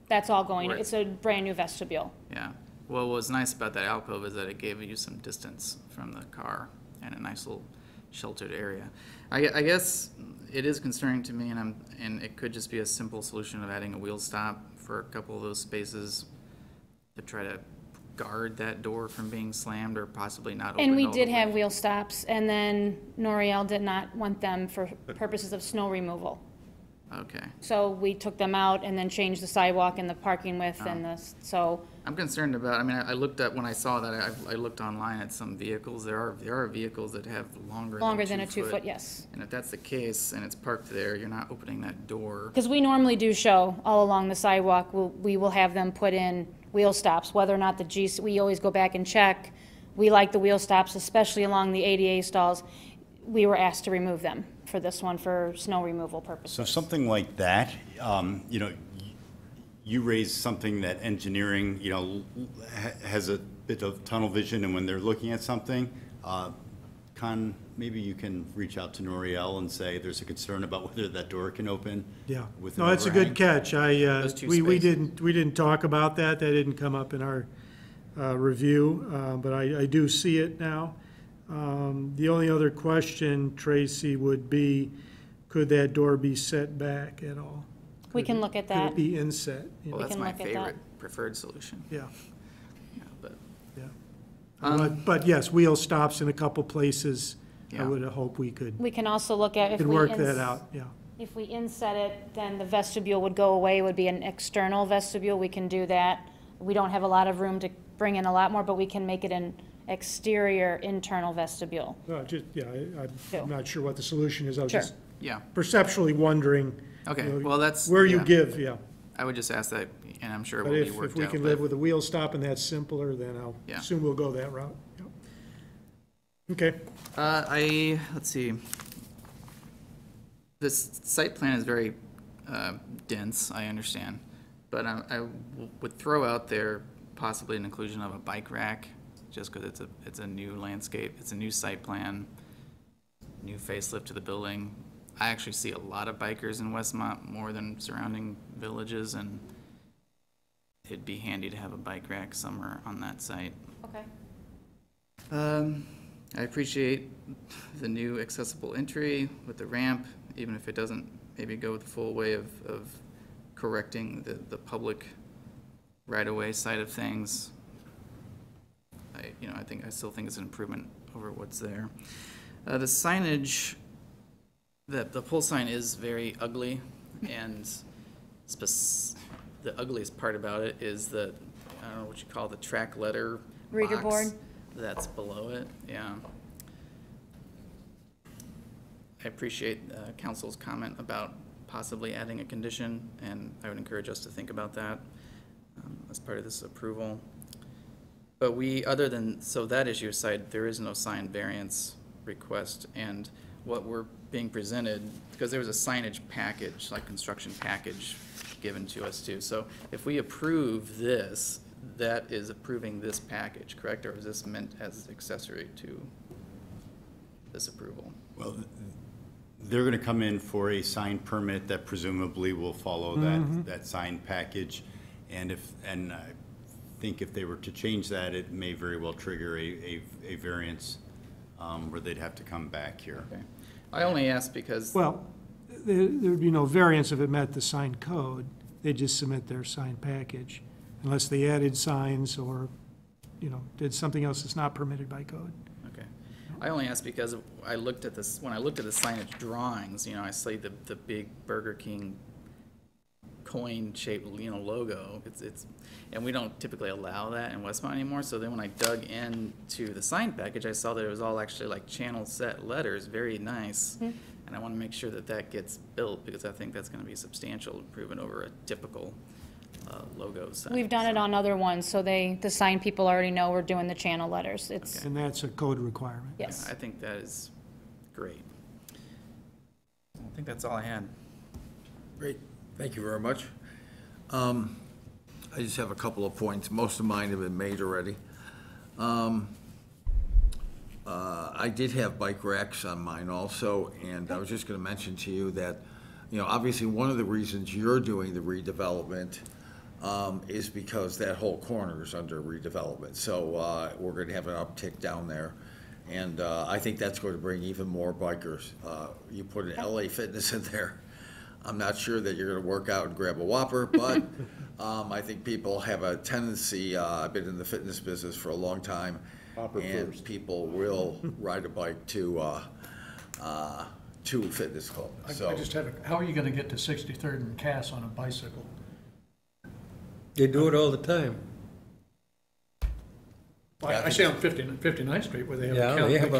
That's all going, Where- it's a brand-new vestibule. Yeah. Well, what's nice about that alcove is that it gave you some distance from the car and a nice little sheltered area. I guess it is concerning to me, and it could just be a simple solution of adding a wheel stop for a couple of those spaces to try to guard that door from being slammed or possibly not open And we all the did way. have wheel stops, and then Noriel did not want them for purposes of snow removal. Okay. So we took them out and then changed the sidewalk and the parking width and so, I'm concerned about, I looked at, when I saw that, I looked online at some vehicles. There are vehicles that have longer than a 2-foot, yes. And if that's the case, and it's parked there, you're not opening that door. Because we normally do show all along the sidewalk, we will have them put in wheel stops, whether or not we always go back and check. We like the wheel stops, especially along the ADA stalls. We were asked to remove them for this one for snow removal purposes. So something like that, you raise something that engineering, has a bit of tunnel vision, and when they're looking at something, Con, maybe you can reach out to Noriel and say there's a concern about whether that door can open. Yeah. With an No, it's a good overhang. catch. Those two We spaces. didn't talk about that. That didn't come up in our review, but I do see it now. The only other question, Tracy, would be, could that door be set back at all? We can look at that. Could it be inset? You Well, know? that's can my look at that. favorite preferred solution. Yeah, Yeah, but yeah. But yes, wheel stops in a couple places. I Yeah. would hope we could We can also look at if we. work that out, yeah. If we inset it, then the vestibule would go away, it would be an external vestibule, we can do that. We don't have a lot of room to bring in a lot more, but we can make it an exterior internal vestibule. Just, yeah, Sure. I'm not sure what the solution is. I was Sure. just yeah, perceptually wondering. okay, you know, well, that's. Where you yeah. give, yeah. I would just ask that, and I'm sure it But will be if worked we out. can but- live with a wheel stop and that's simpler, then I'll Yeah. assume we'll go that route. Yep. Okay. let's see. This site plan is very dense, I understand, but I would throw out there possibly an inclusion of a bike rack, just because it's a new landscape, it's a new site plan, new facelift to the building. I actually see a lot of bikers in Westmont, more than surrounding villages, and it'd be handy to have a bike rack somewhere on that site. Okay. I appreciate the new accessible entry with the ramp, even if it doesn't maybe go the full way of correcting the public right-of-way side of things. I still think it's an improvement over what's there. The signage, the pole sign is very ugly, and the ugliest part about it is the, I don't know what you call the track letter Reader box board? that's below it, yeah. I appreciate council's comment about possibly adding a condition, and I would encourage us to think about that as part of this approval. But so that issue aside, there is no sign variance request, and what we're being presented, because there was a signage package, like construction package given to us too. So if we approve this, that is approving this package, correct? Or is this meant as accessory to this approval? Well, they're going to come in for a sign permit that presumably will follow that sign package. And I think if they were to change that, it may very well trigger a variance where they'd have to come back here. Okay. I only ask because. Well, there would be no variance if it met the sign code. They'd just submit their sign package, unless they added signs or, did something else that's not permitted by code. Okay. I only ask because I looked at this, when I looked at the signage drawings, I see the big Burger King coin-shaped, logo. And we don't typically allow that in Westmont anymore. So then when I dug into the sign package, I saw that it was all actually like channel set letters, very nice. Mm-hmm. And I want to make sure that that gets built, because I think that's going to be a substantial improvement over a typical logo sign. We've done it on other ones, so the sign people already know we're doing the channel letters. It's, And that's a code requirement. yes. I think that is great. I think that's all I had. Great, thank you very much. I just have a couple of points. Most of mine have been made already. I did have bike racks on mine also, and I was just going to mention to you that, obviously one of the reasons you're doing the redevelopment is because that whole corner is under redevelopment. So we're going to have an uptick down there. And I think that's going to bring even more bikers. You put an LA Fitness in there. I'm not sure that you're going to work out and grab a Whopper, but I think people have a tendency, I've been in the fitness business for a long time, and people will ride a bike to fitness clubs. I just have how are you gonna get to 63rd and Cass on a bicycle? They do it all the time. I say on 59th Street where they have Yeah, the they have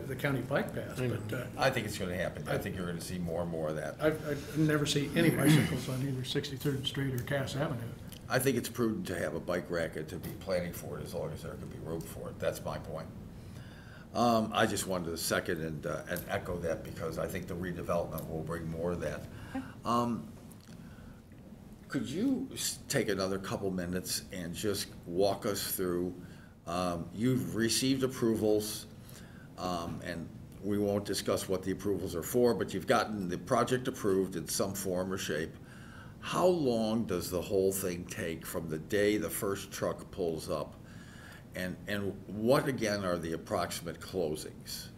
the county bike path, but I think it's going to happen. I think you're going to see more and more of that. I never see any bicycles on either 63rd Street or Cass Avenue. I think it's prudent to have a bike rack and to be planning for it as long as there can be room for it. That's my point. I just wanted to second and echo that, because I think the redevelopment will bring more of that. Could you take another couple minutes and just walk us through, you've received approvals And we won't discuss what the approvals are for, but you've gotten the project approved in some form or shape. How long does the whole thing take from the day the first truck pulls up? And what, again, are the approximate closings?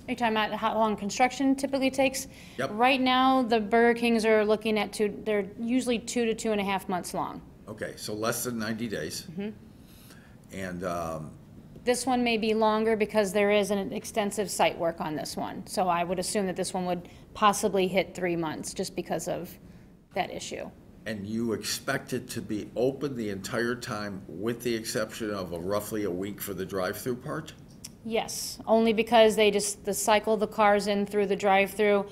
Are you talking about how long construction typically takes? Yep. Right now, the Burger Kings are looking at they're usually 2 to 2.5 months long. Okay, so less than 90 days. And, This one may be longer because there is an extensive site work on this one. So I would assume that this one would possibly hit 3 months just because of that issue. and you expect it to be open the entire time with the exception of roughly a week for the drive-through part? Yes, only because they cycle the cars in through the drive-through.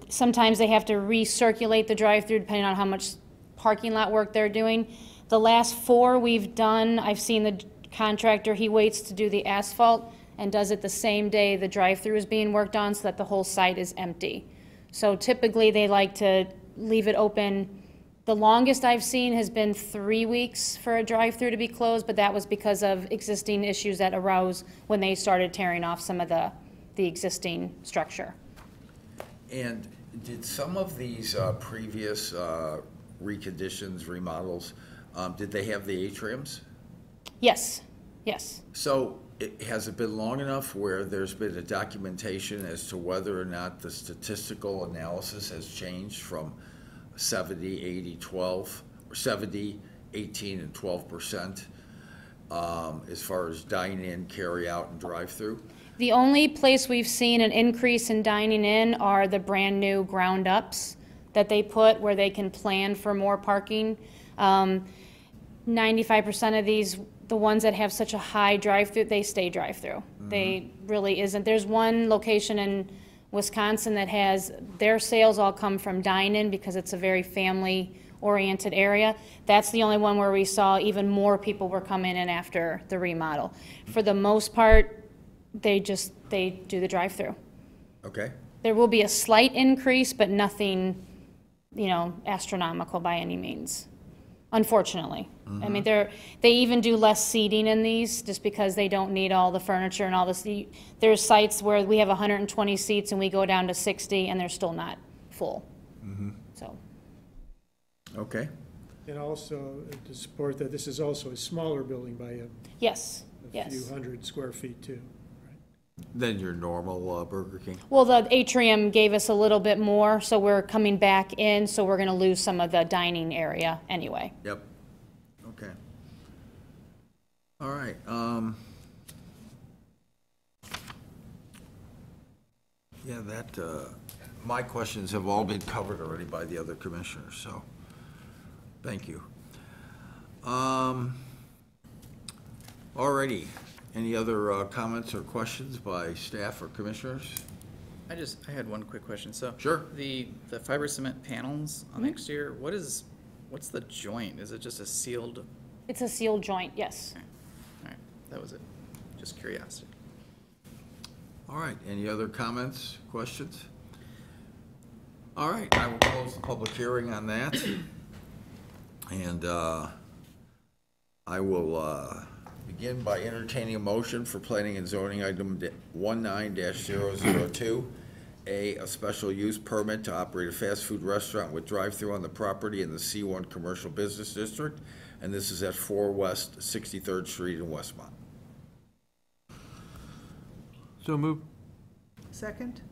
Sometimes they have to recirculate the drive-through depending on how much parking lot work they're doing. The last 4 we've done, I've seen the contractor, he waits to do the asphalt and does it the same day the drive-through is being worked on so that the whole site is empty. So typically they like to leave it open. The longest I've seen has been 3 weeks for a drive-through to be closed, but that was because of existing issues that arose when they started tearing off some of the existing structure. And did some of these previous reconditions, remodels, did they have the atriums? Yes, yes. So has it been long enough where there's been a documentation as to whether or not the statistical analysis has changed from 70, 80, 12, or 70, 18, and 12% as far as dine-in, carry-out, and drive-through? The only place we've seen an increase in dining in are the brand-new ground-ups that they put where they can plan for more parking. 95% of these, the ones that have such a high drive-through, they stay drive-through. They really isn't. There's one location in Wisconsin that has, their sales all come from dine-in because it's a very family-oriented area. That's the only one where we saw even more people were coming in after the remodel. For the most part, they do the drive-through. Okay. There will be a slight increase, but nothing, astronomical by any means, unfortunately. I mean, they even do less seating in these just because they don't need all the furniture and all this. There's sites where we have 120 seats and we go down to 60 and they're still not full. So. Okay. And also to support that, this is also a smaller building by Yes, a few hundred square feet too. Than your normal Burger King? Well, the atrium gave us a little bit more, so we're coming back in, so we're gonna lose some of the dining area anyway. Yep. Okay. All right. Yeah, my questions have all been covered already by the other commissioners, so thank you. Alrighty. Any other comments or questions by staff or commissioners? I had one quick question. So Sure. The fiber cement panels on the exterior, what's the joint? Is it just a sealed? It's a sealed joint, yes. Okay. All right, that was it. Just curiosity. All right, any other comments, questions? All right, I will close the public hearing on that. And I will begin by entertaining a motion for planning and zoning item 19-002. A special use permit to operate a fast food restaurant with drive-through on the property in the C1 Commercial Business District. And this is at 4 West 63rd Street in Westmont. So move. Second?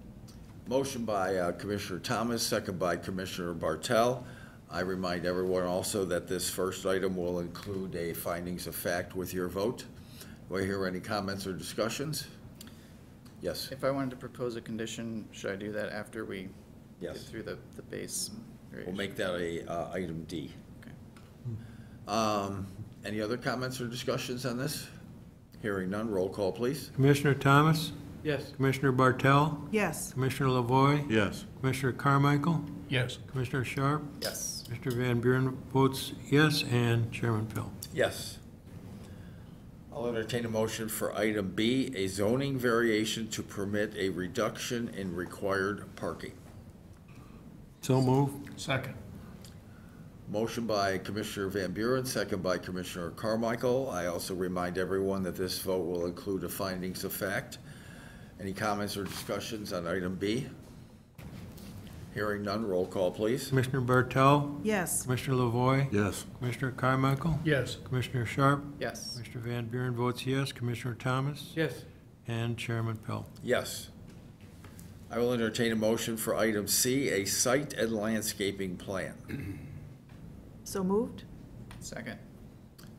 Motion by Commissioner Thomas, second by Commissioner Bartel. I remind everyone also that this first item will include a findings of fact with your vote. Do I hear any comments or discussions? Yes. If I wanted to propose a condition, should I do that after we get Yes. through the base? We'll make that a item D. Okay. Any other comments or discussions on this? Hearing none, roll call, please. Commissioner Thomas? Yes. Commissioner Bartel? Yes. Commissioner Lavoy? Yes. Commissioner Carmichael? Yes. Commissioner Sharp? Yes. Mr. Van Buren votes yes, and Chairman Phil. Yes. I'll entertain a motion for item B, a zoning variation to permit a reduction in required parking. So move. Second. Motion by Commissioner Van Buren, second by Commissioner Carmichael. I also remind everyone that this vote will include a findings of fact. Any comments or discussions on item B? Hearing none, roll call, please. Commissioner Bartel? Yes. Commissioner Lavoy? Yes. Commissioner Carmichael? Yes. Commissioner Sharp? Yes. Commissioner Van Buren votes yes. Commissioner Thomas? Yes. And Chairman Pell. Yes. I will entertain a motion for item C, a site and landscaping plan. So moved? Second.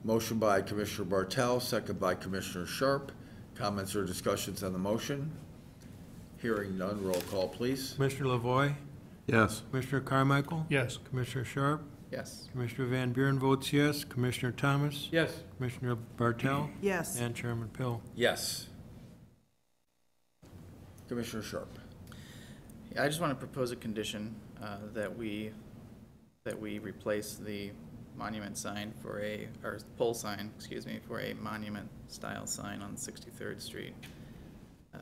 Motion by Commissioner Bartel, second by Commissioner Sharp. Comments or discussions on the motion? Hearing none, roll call, please. Commissioner Lavoy? Yes. Commissioner Carmichael? Yes. Commissioner Sharp? Yes. Commissioner Van Buren votes yes. Commissioner Thomas? Yes. Commissioner Bartel? Yes. And Chairman Pill. Yes. Commissioner Sharp. Yeah, I just want to propose a condition that we replace the monument sign for or pole sign, excuse me, for a monument-style sign on 63rd Street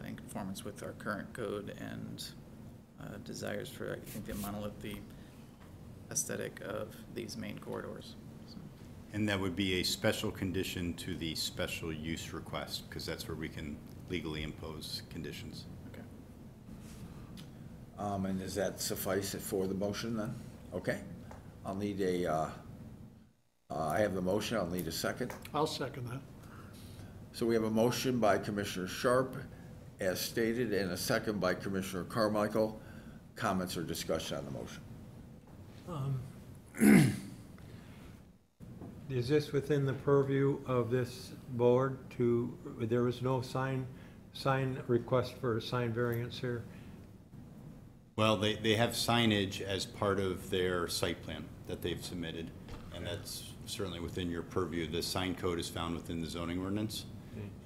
in conformance with our current code and desires for, I think, the aesthetic of these main corridors. So, And that would be a special condition to the special use request, because that's where we can legally impose conditions. okay. And does that suffice it for the motion then? Okay. I'll need I have the motion, I'll need a second. I'll second that. So we have a motion by Commissioner Sharp, as stated, and a second by Commissioner Carmichael. Comments or discussion on the motion? Is this within the purview of this board to, there was no sign request for a sign variance here? Well, they have signage as part of their site plan that they've submitted, and that's certainly within your purview. The sign code is found within the zoning ordinance,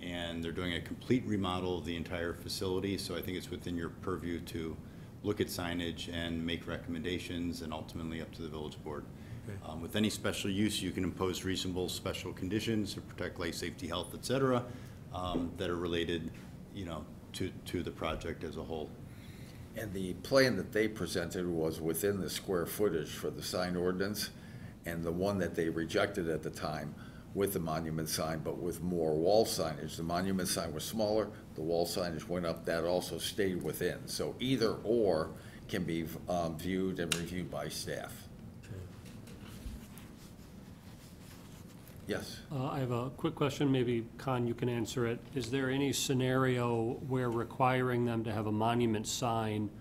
and they're doing a complete remodel of the entire facility, so I think it's within your purview to look at signage and make recommendations, and ultimately up to the village board. Okay. With any special use, you can impose reasonable special conditions to protect life, safety, health, et cetera, that are related, to the project as a whole. And the plan that they presented was within the square footage for the sign ordinance, and the one that they rejected at the time with the monument sign, but with more wall signage. The monument sign was smaller, the wall signage went up, that also stayed within. So either or can be viewed and reviewed by staff. Yes. I have a quick question, maybe, Con, you can answer it. Is there any scenario where requiring them to have a monument sign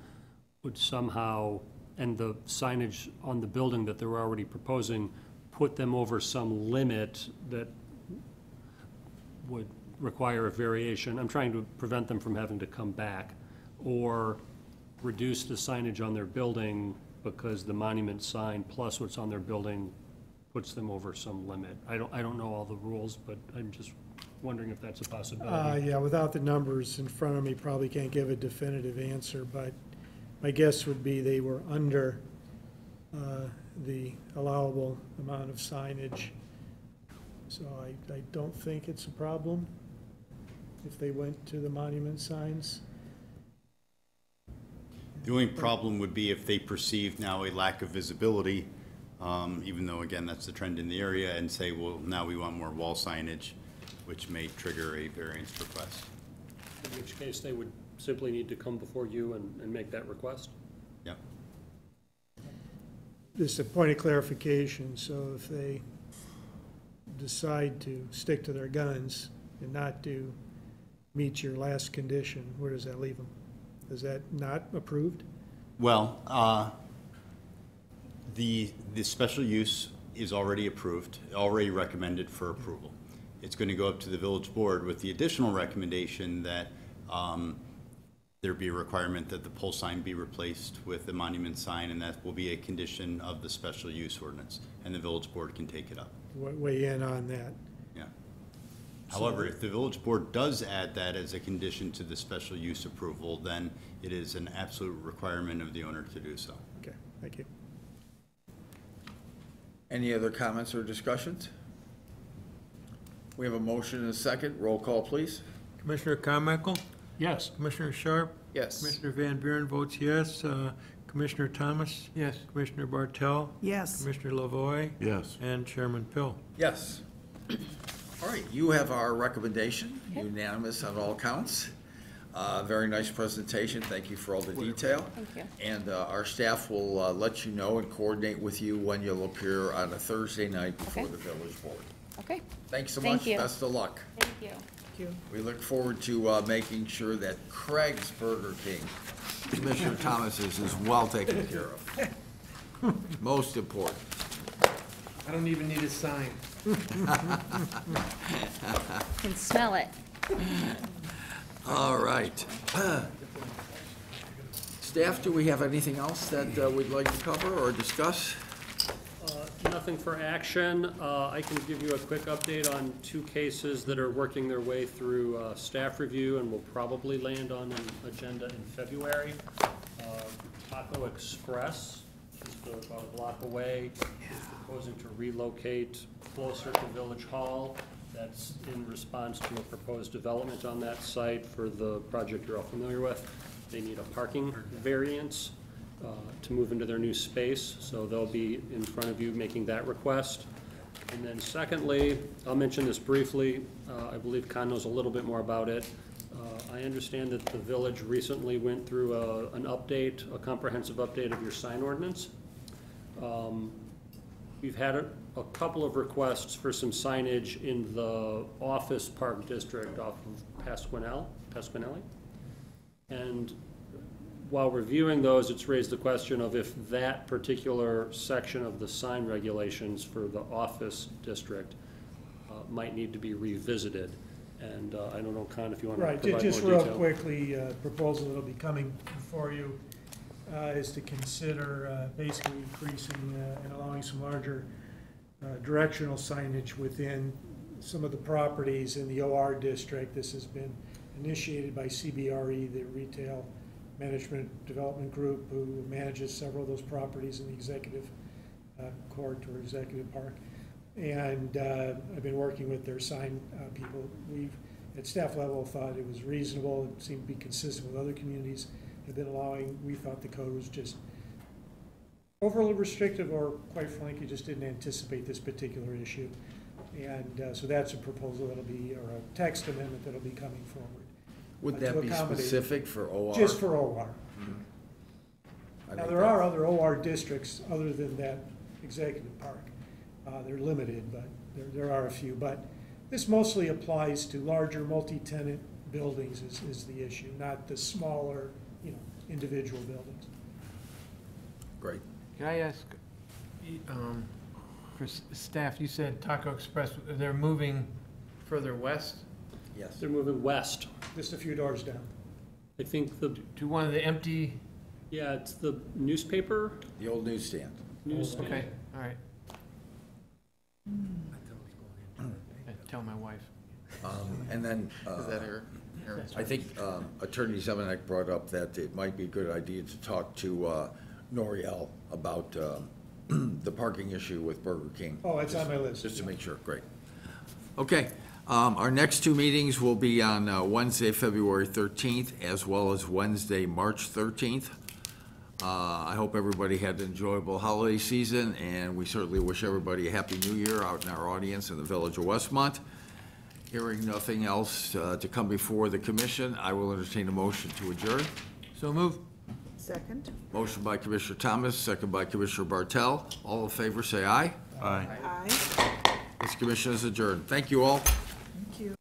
would somehow, and the signage on the building that they're already proposing, put them over some limit that would require a variation? I'm trying to prevent them from having to come back, or reduce the signage on their building because the monument sign plus what's on their building puts them over some limit. I don't know all the rules, but I'm just wondering if that's a possibility. Yeah, without the numbers in front of me, probably can't give a definitive answer, but my guess would be they were under the allowable amount of signage. So I don't think it's a problem if they went to the monument signs. The only problem would be if they perceive now a lack of visibility, even though, again, that's the trend in the area, and say, well, now we want more wall signage, which may trigger a variance request. In which case, they would simply need to come before you and make that request? Yep. Just a point of clarification, so if they decide to stick to their guns and not to meet your last condition, where does that leave them? Is that not approved? Well, the special use is already approved, already recommended for approval. It's going to go up to the village board with the additional recommendation that there be a requirement that the pole sign be replaced with the monument sign, and that will be a condition of the special use ordinance, and the village board can take it up. Weigh in on that. Yeah. However, if the village board does add that as a condition to the special use approval, then it is an absolute requirement of the owner to do so. Okay, thank you. Any other comments or discussions? We have a motion and a second. Roll call, please. Commissioner Carmichael? Yes. Commissioner Sharp? Yes. Commissioner Van Buren votes yes. Commissioner Thomas? Yes. Commissioner Bartel? Yes. Commissioner Lavoy? Yes. And Chairman Pill. Yes. All right, you have our recommendation, unanimous on all counts. Very nice presentation. Thank you for all the detail. Thank you. And our staff will let you know and coordinate with you when you'll appear on a Thursday night before Okay. the village board. Okay, Thanks so Thank much. you. Best of luck. thank you. We look forward to making sure that Craig's Burger King, Commissioner Thomas's, is well taken care of. Most important. I don't even need a sign. Can smell it. All right. Staff, do we have anything else that we'd like to cover or discuss? Nothing for action. I can give you a quick update on 2 cases that are working their way through staff review and will probably land on an agenda in February. Taco Express, just about a block away, is proposing to relocate closer to Village Hall. That's in response to a proposed development on that site for the project you're all familiar with. They need a parking variance to move into their new space, so they'll be in front of you making that request. And then secondly, I'll mention this briefly, I believe Con knows a little bit more about it. I understand that the village recently went through an update, a comprehensive update of your sign ordinance. We've had a couple of requests for some signage in the office park district off of Pasquinelli. And while reviewing those, it's raised the question of if that particular section of the sign regulations for the office district might need to be revisited. And I don't know, Con, if you want to Right, provide more just detail. real quickly, proposal that'll be coming before you is to consider basically increasing and allowing some larger directional signage within some of the properties in the OR district. This has been initiated by CBRE, the Retail Management Development Group, who manages several of those properties in the executive court or executive park. And I've been working with their sign people. We've, at staff level, thought it was reasonable. It seemed to be consistent with other communities have been allowing. We thought the code was just overly restrictive, or quite frankly, just didn't anticipate this particular issue. And so that's a proposal that'll be, or a text amendment that'll be coming forward. Would to that be accommodate- specific for OR? Just for OR. I Now, think there are that's- other OR districts other than that executive park. They're limited, but there are a few. But this mostly applies to larger multi-tenant buildings is the issue, not the smaller, individual buildings. Great. Can I ask, for staff, you said Taco Express, they're moving further west Yes. They're moving west. Just a few doors down. I think the, to one of the empty, yeah, it's the newspaper. The old newsstand. Newsstand. okay, all right. Tell my wife. And then, Is that her? I think Attorney Zemanek brought up that it might be a good idea to talk to Noriel about the parking issue with Burger King. Oh, it's on my list. Just to make sure, great. Okay, our next 2 meetings will be on Wednesday, February 13th, as well as Wednesday, March 13th. I hope everybody had an enjoyable holiday season, and we certainly wish everybody a happy new year out in our audience in the village of Westmont. Hearing nothing else to come before the commission, I will entertain a motion to adjourn. So move. Second? Motion by Commissioner Thomas, second by Commissioner Bartel. All in favor, say aye. Aye. Aye. This commission is adjourned. Thank you all. Thank you.